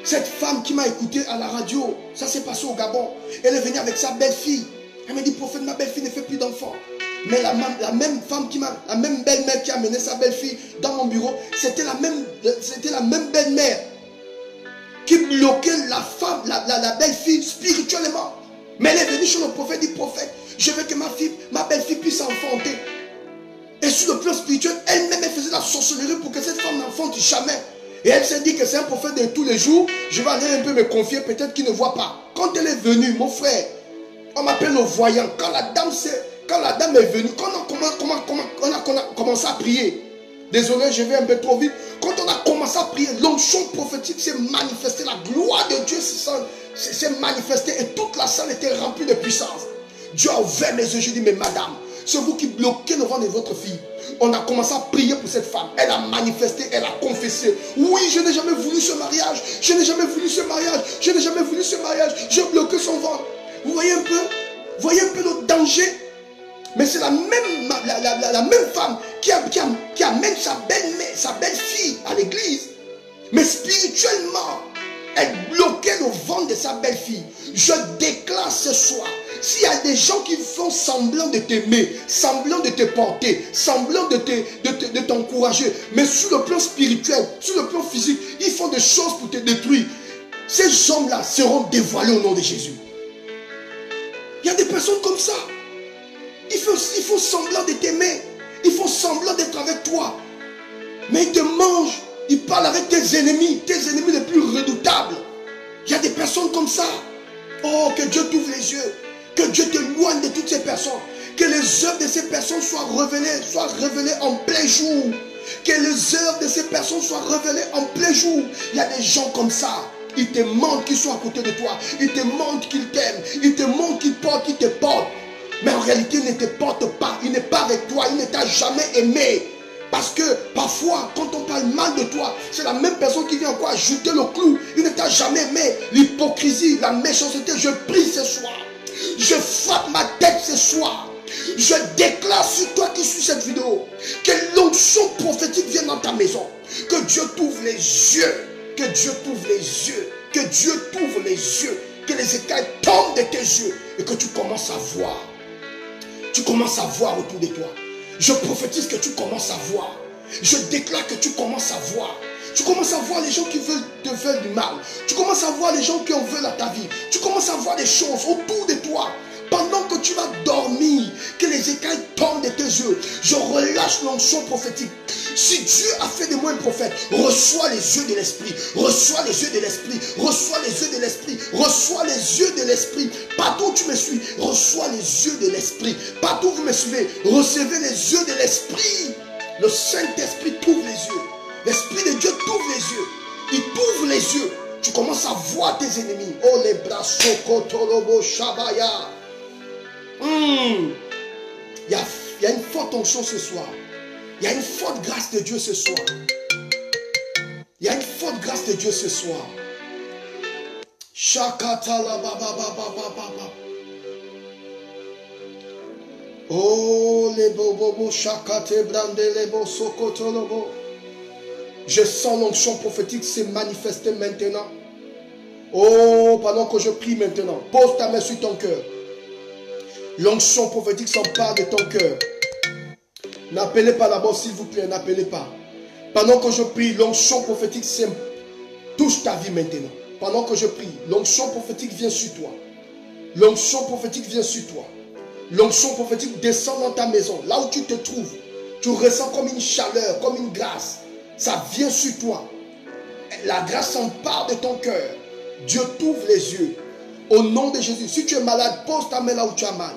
Cette femme qui m'a écouté à la radio. Ça s'est passé au Gabon. Elle est venue avec sa belle-fille. Elle m'a dit, prophète, ma belle-fille ne fait plus d'enfants. Mais la même femme la même belle-mère qui a amené sa belle-fille dans mon bureau, c'était la même belle-mère qui bloquait la femme, la belle-fille spirituellement. Mais elle est venue chez le prophète, dit, prophète, je veux que ma belle-fille puisse enfanter. Et sur le plan spirituel, elle-même elle faisait la sorcellerie pour que cette femme n'enfante jamais. Et elle s'est dit que c'est un prophète de tous les jours, je vais aller un peu me confier, peut-être qu'il ne voit pas. Quand elle est venue, mon frère, on m'appelle le voyant. Quand la dame est venue, quand on a commencé à prier, désolé, je vais un peu trop vite. Quand on a commencé à prier, l'onction prophétique s'est manifestée, la gloire de Dieu s'est manifestée et toute la salle était remplie de puissance. Dieu a ouvert mes yeux, je dis, mais madame, c'est vous qui bloquez le vent de votre fille. On a commencé à prier pour cette femme. Elle a manifesté, elle a confessé. Oui, je n'ai jamais voulu ce mariage. Je n'ai jamais voulu ce mariage. Je n'ai jamais voulu ce mariage. J'ai bloqué son ventre. Vous voyez un peu? Vous voyez un peu le danger? Mais c'est la même femme qui amène sa belle-fille à l'église. Mais spirituellement, elle bloquait le ventre de sa belle-fille. Je déclare ce soir, s'il y a des gens qui font semblant de t'aimer, semblant de te porter, semblant de t'encourager, mais sur le plan spirituel, sur le plan physique, ils font des choses pour te détruire. Ces hommes-là seront dévoilés au nom de Jésus. Il y a des personnes comme ça. Ils font semblant de t'aimer. Ils font semblant d'être avec toi. Mais ils te mangent. Ils parlent avec tes ennemis les plus redoutables. Il y a des personnes comme ça. Oh, que Dieu t'ouvre les yeux. Que Dieu t'éloigne de toutes ces personnes. Que les œuvres de ces personnes soient révélées en plein jour. Que les œuvres de ces personnes soient révélées en plein jour. Il y a des gens comme ça. Ils te mentent qu'ils sont à côté de toi. Ils te mentent qu'ils t'aiment. Ils te mentent qu'ils te portent. Mais en réalité, il ne te porte pas. Il n'est pas avec toi. Il ne t'a jamais aimé. Parce que parfois, quand on parle mal de toi, c'est la même personne qui vient encore ajouter le clou. Il ne t'a jamais aimé. L'hypocrisie, la méchanceté, je prie ce soir. Je frappe ma tête ce soir. Je déclare sur toi qui suis cette vidéo que l'onction prophétique vienne dans ta maison. Que Dieu t'ouvre les yeux. Que Dieu t'ouvre les yeux. Que Dieu t'ouvre les yeux. Que les écailles tombent de tes yeux. Et que tu commences à voir. Tu commences à voir autour de toi. Je prophétise que tu commences à voir. Je déclare que tu commences à voir. Tu commences à voir les gens qui te veulent du mal. Tu commences à voir les gens qui en veulent à ta vie. Tu commences à voir des choses autour de toi. Pendant que tu vas dormir, que les écailles tombent de tes yeux, je relâche l'onction prophétique. Si Dieu a fait de moi un prophète, reçois les yeux de l'esprit, reçois les yeux de l'esprit, reçois les yeux de l'esprit, reçois les yeux de l'esprit. Partout où tu me suis, reçois les yeux de l'esprit. Partout où vous me suivez, recevez les yeux de l'esprit. Le Saint-Esprit t'ouvre les yeux. L'Esprit de Dieu t'ouvre les yeux. Il t'ouvre les yeux. Tu commences à voir tes ennemis. Oh les bras sokotolobo shabaya. Il y a une forte onction ce soir. Il y a une forte grâce de Dieu ce soir. Il y a une forte grâce de Dieu ce soir. Shakatala baba baba baba. Oh les bobobo shakate brande les bo sokotolobo. Je sens l'onction prophétique se manifester maintenant. Oh, pendant que je prie maintenant, pose ta main sur ton cœur. L'onction prophétique s'empare de ton cœur. N'appelez pas d'abord, s'il vous plaît, n'appelez pas. Pendant que je prie, l'onction prophétique touche ta vie maintenant. Pendant que je prie, l'onction prophétique vient sur toi. L'onction prophétique vient sur toi. L'onction prophétique descend dans ta maison. Là où tu te trouves, tu ressens comme une chaleur, comme une grâce. Ça vient sur toi. La grâce s'empare de ton cœur. Dieu t'ouvre les yeux. Au nom de Jésus. Si tu es malade, pose ta main là où tu as mal.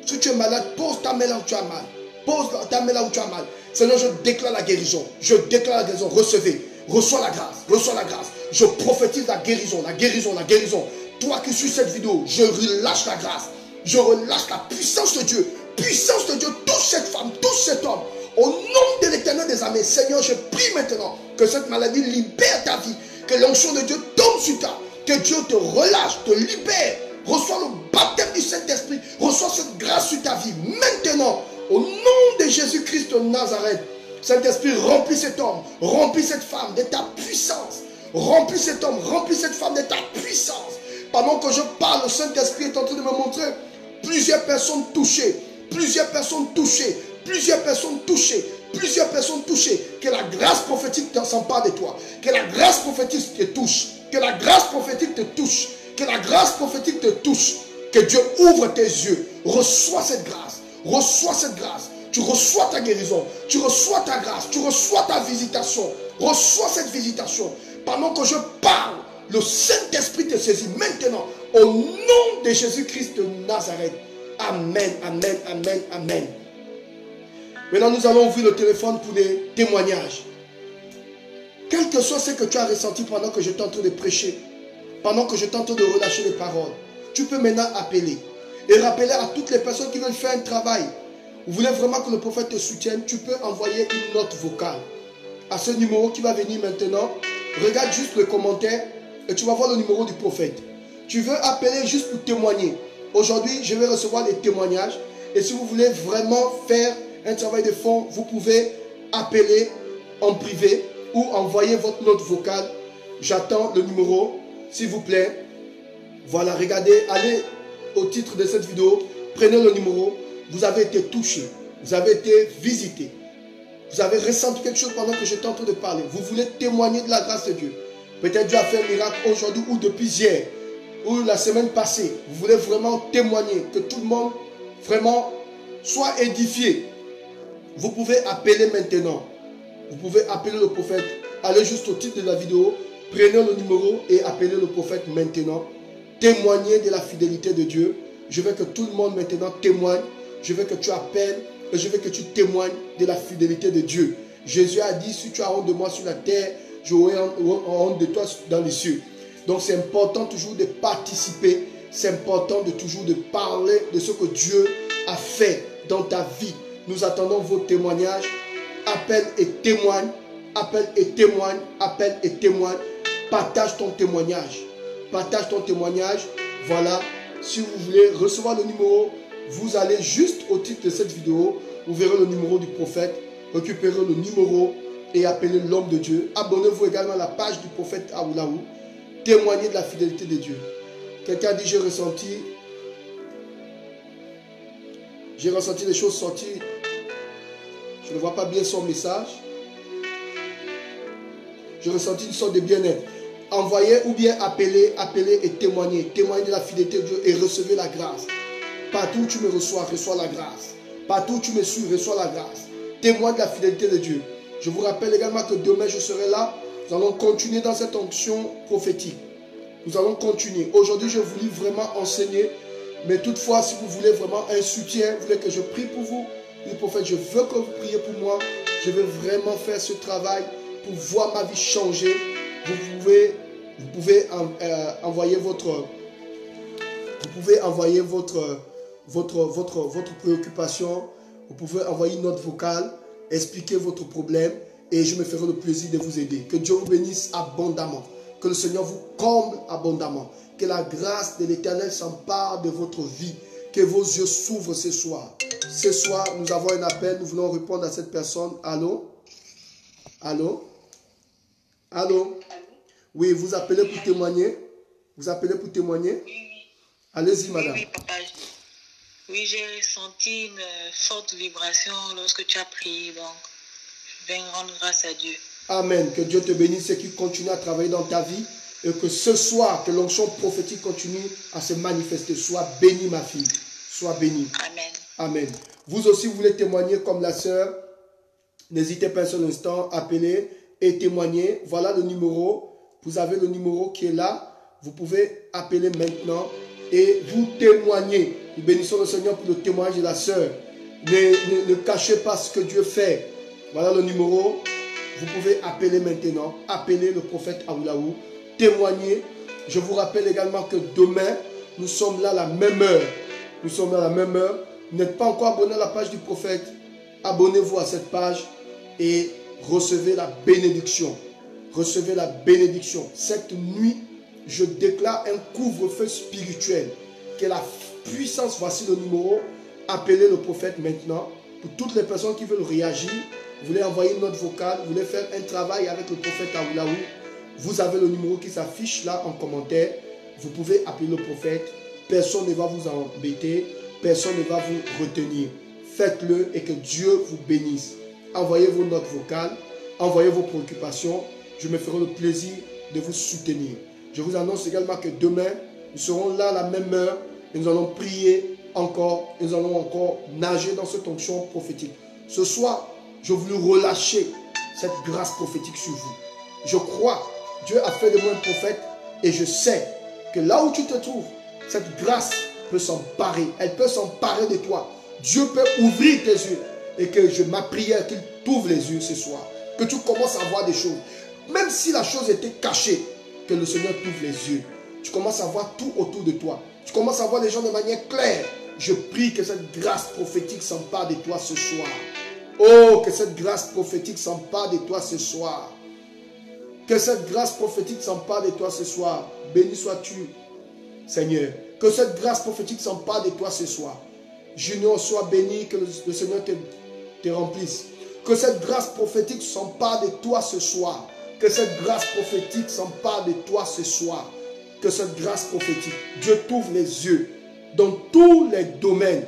Si tu es malade, pose ta main là où tu as mal. Pose ta main là où tu as mal. Seigneur, je déclare la guérison. Je déclare la guérison. Recevez. Reçois la grâce. Reçois la grâce. Je prophétise la guérison. La guérison. La guérison. Toi qui suis cette vidéo, je relâche la grâce. Je relâche la puissance de Dieu. Puissance de Dieu. Touche cette femme. Touche cet homme. Au nom de l'Éternel des armées, Seigneur, je prie maintenant que cette maladie libère ta vie. Que l'onction de Dieu tombe sur toi. Que Dieu te relâche, te libère. Reçois le baptême du Saint-Esprit. Reçois cette grâce sur ta vie. Maintenant, au nom de Jésus-Christ de Nazareth, Saint-Esprit, remplis cet homme, remplis cette femme de ta puissance. Remplis cet homme, remplis cette femme de ta puissance. Pendant que je parle, le Saint-Esprit est en train de me montrer plusieurs personnes touchées. Plusieurs personnes touchées. Plusieurs personnes touchées. Plusieurs personnes touchées. Que la grâce prophétique s'empare de toi. Que la grâce prophétique te touche. Que la grâce prophétique te touche. Que la grâce prophétique te touche. Que Dieu ouvre tes yeux. Reçois cette grâce. Reçois cette grâce. Tu reçois ta guérison. Tu reçois ta grâce. Tu reçois ta visitation. Reçois cette visitation. Pendant que je parle, le Saint-Esprit te saisit maintenant. Au nom de Jésus-Christ de Nazareth. Amen, amen, amen, amen. Maintenant, nous allons ouvrir le téléphone pour des témoignages. Quel que soit ce que tu as ressenti pendant que je t'entends de prêcher, pendant que je t'entends de relâcher les paroles, tu peux maintenant appeler. Et rappeler à toutes les personnes qui veulent faire un travail. Vous voulez vraiment que le prophète te soutienne, tu peux envoyer une note vocale à ce numéro qui va venir maintenant. Regarde juste le commentaire et tu vas voir le numéro du prophète. Tu veux appeler juste pour témoigner. Aujourd'hui, je vais recevoir les témoignages. Et si vous voulez vraiment faire un travail de fond, vous pouvez appeler en privé ou envoyer votre note vocale. J'attends le numéro, s'il vous plaît. Voilà, regardez, allez au titre de cette vidéo, prenez le numéro. Vous avez été touché, vous avez été visité. Vous avez ressenti quelque chose pendant que j'étais en train de parler. Vous voulez témoigner de la grâce de Dieu. Peut-être Dieu a fait un miracle aujourd'hui ou depuis hier ou la semaine passée. Vous voulez vraiment témoigner, que tout le monde vraiment soit édifié. Vous pouvez appeler maintenant. Vous pouvez appeler le prophète. Allez juste au titre de la vidéo. Prenez le numéro et appelez le prophète maintenant. Témoignez de la fidélité de Dieu. Je veux que tout le monde maintenant témoigne. Je veux que tu appelles et je veux que tu témoignes de la fidélité de Dieu. Jésus a dit, si tu as honte de moi sur la terre, j'aurai honte de toi dans les cieux. Donc c'est important toujours de participer. C'est important de toujours de parler de ce que Dieu a fait dans ta vie. Nous attendons vos témoignages. Appelle et témoigne. Appelle et témoigne. Appelle et témoigne. Partage ton témoignage. Partage ton témoignage. Voilà. Si vous voulez recevoir le numéro, vous allez juste au titre de cette vidéo. Vous verrez le numéro du prophète. Récupérez le numéro et appelez l'homme de Dieu. Abonnez-vous également à la page du prophète Aoulaou. Témoignez de la fidélité de Dieu. Quelqu'un dit, j'ai ressenti J'ai ressenti des choses sortir. Je ne vois pas bien son message. J'ai ressenti une sorte de bien-être. Envoyez ou bien appelez et témoignez. Témoignez de la fidélité de Dieu et recevez la grâce. Partout où tu me reçois la grâce. Partout où tu me suis, reçois la grâce. Témoigne de la fidélité de Dieu. Je vous rappelle également que demain je serai là. Nous allons continuer dans cette onction prophétique. Nous allons continuer. Aujourd'hui, je voulais vraiment enseigner. Mais toutefois, si vous voulez vraiment un soutien, vous voulez que je prie pour vous, le prophète, je veux que vous priez pour moi. Je veux vraiment faire ce travail pour voir ma vie changer. Vous pouvez envoyer votre préoccupation. Vous pouvez envoyer une note vocale, expliquer votre problème et je me ferai le plaisir de vous aider. Que Dieu vous bénisse abondamment. Que le Seigneur vous comble abondamment. Que la grâce de l'Éternel s'empare de votre vie. Que vos yeux s'ouvrent ce soir. Ce soir, nous avons un appel. Nous voulons répondre à cette personne. Allô? Allô? Allô? Oui, vous appelez pour témoigner? Vous appelez pour témoigner? Oui. Allez-y, madame. Oui, papa. Oui, j'ai ressenti une forte vibration lorsque tu as prié. Donc, je vais rendre grâce à Dieu. Amen. Que Dieu te bénisse et qu'il continue à travailler dans ta vie. Et que ce soir, que l'onction prophétique continue à se manifester. Sois bénie, ma fille. Sois bénie. Amen. Amen. Vous aussi, vous voulez témoigner comme la sœur. N'hésitez pas un seul instant. Appelez et témoignez. Voilà le numéro. Vous avez le numéro qui est là. Vous pouvez appeler maintenant et vous témoigner. Nous bénissons le Seigneur pour le témoignage de la sœur. Ne cachez pas ce que Dieu fait. Voilà le numéro. Vous pouvez appeler maintenant. Appelez le prophète Aoulaou. Témoignez. Je vous rappelle également que demain, nous sommes là à la même heure. Nous sommes là à la même heure. Vous n'êtes pas encore abonné à la page du prophète. Abonnez-vous à cette page et recevez la bénédiction. Recevez la bénédiction. Cette nuit, je déclare un couvre-feu spirituel. Que la puissance, voici le numéro. Appelez le prophète maintenant. Pour toutes les personnes qui veulent réagir, vous voulez envoyer une note vocale, vous voulez faire un travail avec le prophète Aoulaou, vous avez le numéro qui s'affiche là en commentaire. Vous pouvez appeler le prophète. Personne ne va vous embêter. Personne ne va vous retenir. Faites-le et que Dieu vous bénisse. Envoyez vos notes vocales. Envoyez vos préoccupations. Je me ferai le plaisir de vous soutenir. Je vous annonce également que demain, nous serons là à la même heure et nous allons prier encore. Et nous allons encore nager dans cette onction prophétique. Ce soir, je voulais relâcher cette grâce prophétique sur vous. Je crois, Dieu a fait de moi un prophète et je sais que là où tu te trouves, cette grâce peut s'emparer. Elle peut s'emparer de toi. Dieu peut ouvrir tes yeux et que ma prière qu'il t'ouvre les yeux ce soir. Que tu commences à voir des choses. Même si la chose était cachée, que le Seigneur t'ouvre les yeux. Tu commences à voir tout autour de toi. Tu commences à voir les gens de manière claire. Je prie que cette grâce prophétique s'empare de toi ce soir. Oh, que cette grâce prophétique s'empare de toi ce soir. Que cette grâce prophétique s'empare de toi ce soir. Béni sois-tu, Seigneur. Que cette grâce prophétique s'empare de toi ce soir. Junior, sois béni, que le Seigneur te remplisse. Que cette grâce prophétique s'empare de toi ce soir. Que cette grâce prophétique s'empare de toi ce soir. Que cette grâce prophétique, Dieu t'ouvre les yeux dans tous les domaines.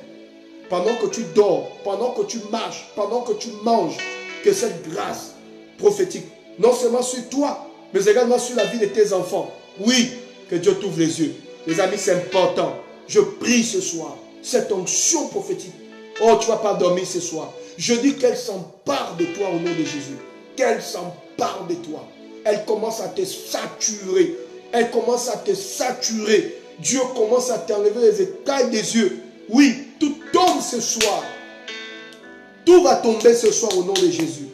Pendant que tu dors, pendant que tu marches, pendant que tu manges, que cette grâce prophétique, non seulement sur toi, mais également sur la vie de tes enfants. Oui, que Dieu t'ouvre les yeux. Les amis, c'est important. Je prie ce soir, cette onction prophétique. Oh, tu ne vas pas dormir ce soir. Je dis qu'elle s'empare de toi au nom de Jésus. Qu'elle s'empare de toi. Elle commence à te saturer. Elle commence à te saturer. Dieu commence à t'enlever les écailles des yeux. Oui, tout tombe ce soir. Tout va tomber ce soir au nom de Jésus.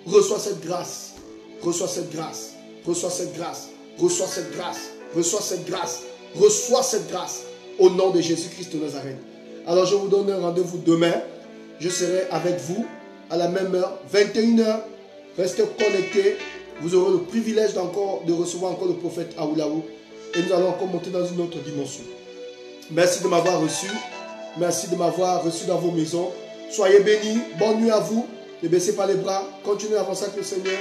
Reçois cette grâce. Reçois cette grâce. Reçois cette grâce. Reçois cette grâce. Reçois cette grâce. Reçois cette grâce. Au nom de Jésus-Christ de Nazareth. Alors je vous donne un rendez-vous demain. Je serai avec vous à la même heure, 21 h. Restez connectés. Vous aurez le privilège de recevoir encore le prophète Aoulaou. Et nous allons encore monter dans une autre dimension. Merci de m'avoir reçu. Merci de m'avoir reçu dans vos maisons. Soyez bénis. Bonne nuit à vous. Ne baissez pas les bras. Continuez à avancer avec le Seigneur.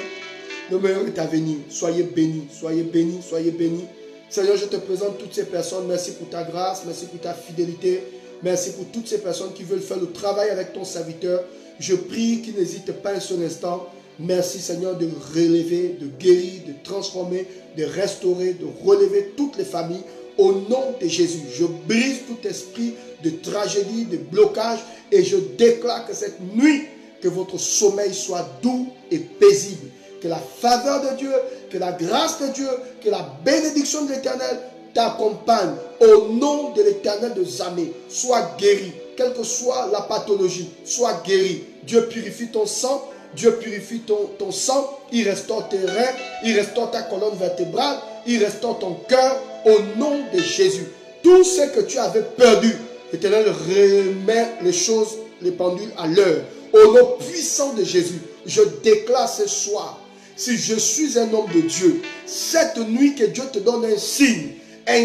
Le meilleur est à venir. Soyez bénis. Soyez bénis. Soyez bénis. Seigneur, je te présente toutes ces personnes. Merci pour ta grâce. Merci pour ta fidélité. Merci pour toutes ces personnes qui veulent faire le travail avec ton serviteur. Je prie qu'ils n'hésitent pas un seul instant. Merci Seigneur de relever, de guérir, de transformer, de restaurer, de relever toutes les familles. Au nom de Jésus, je brise tout esprit de tragédie, de blocage et je déclare que cette nuit, que votre sommeil soit doux et paisible. Que la faveur de Dieu, que la grâce de Dieu, que la bénédiction de l'Éternel t'accompagne. Au nom de l'Éternel de Zamé, sois guéri. Quelle que soit la pathologie, sois guéri. Dieu purifie ton sang, Dieu purifie ton sang, il restaure tes reins, il restaure ta colonne vertébrale, il restaure ton cœur. Au nom de Jésus, tout ce que tu avais perdu, l'Éternel remet les choses, les pendules à l'heure. Au nom puissant de Jésus, je déclare ce soir, si je suis un homme de Dieu, cette nuit que Dieu te donne un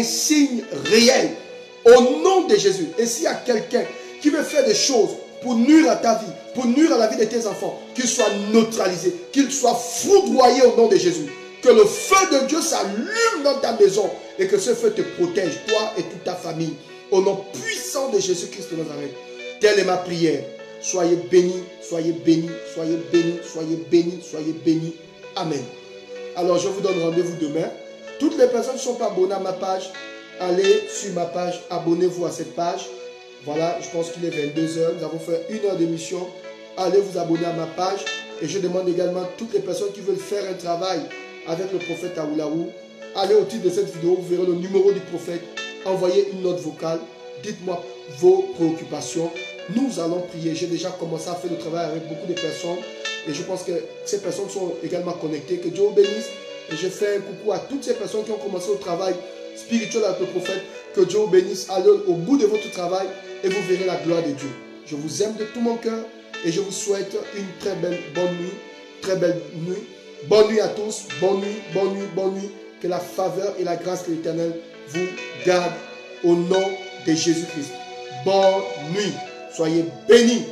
signe réel, au nom de Jésus. Et s'il y a quelqu'un qui veut faire des choses pour nuire à ta vie, pour nuire à la vie de tes enfants, qu'il soit neutralisé, qu'il soit foudroyé au nom de Jésus. Que le feu de Dieu s'allume dans ta maison et que ce feu te protège, toi et toute ta famille. Au nom puissant de Jésus-Christ de Nazareth. Telle est ma prière. Soyez bénis, soyez bénis, soyez bénis, soyez bénis, soyez bénis. Amen. Alors je vous donne rendez-vous demain. Toutes les personnes qui ne sont pas abonnées à ma page, allez sur ma page, abonnez-vous à cette page. Voilà, je pense qu'il est 22h. Nous avons fait 1 heure d'émission. Allez vous abonner à ma page. Et je demande également à toutes les personnes qui veulent faire un travail avec le prophète Aoulaou, allez au titre de cette vidéo, vous verrez le numéro du prophète, envoyez une note vocale, dites-moi vos préoccupations, nous allons prier. J'ai déjà commencé à faire le travail avec beaucoup de personnes et je pense que ces personnes sont également connectées, que Dieu vous bénisse. Et je fais un coucou à toutes ces personnes qui ont commencé le travail spirituel avec le prophète, que Dieu vous bénisse, allez au bout de votre travail et vous verrez la gloire de Dieu. Je vous aime de tout mon cœur et je vous souhaite une très belle bonne nuit, très belle nuit. Bonne nuit à tous, bonne nuit, bonne nuit, bonne nuit. Que la faveur et la grâce de l'Éternel vous gardent au nom de Jésus-Christ. Bonne nuit, soyez bénis.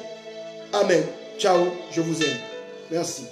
Amen. Ciao, je vous aime. Merci.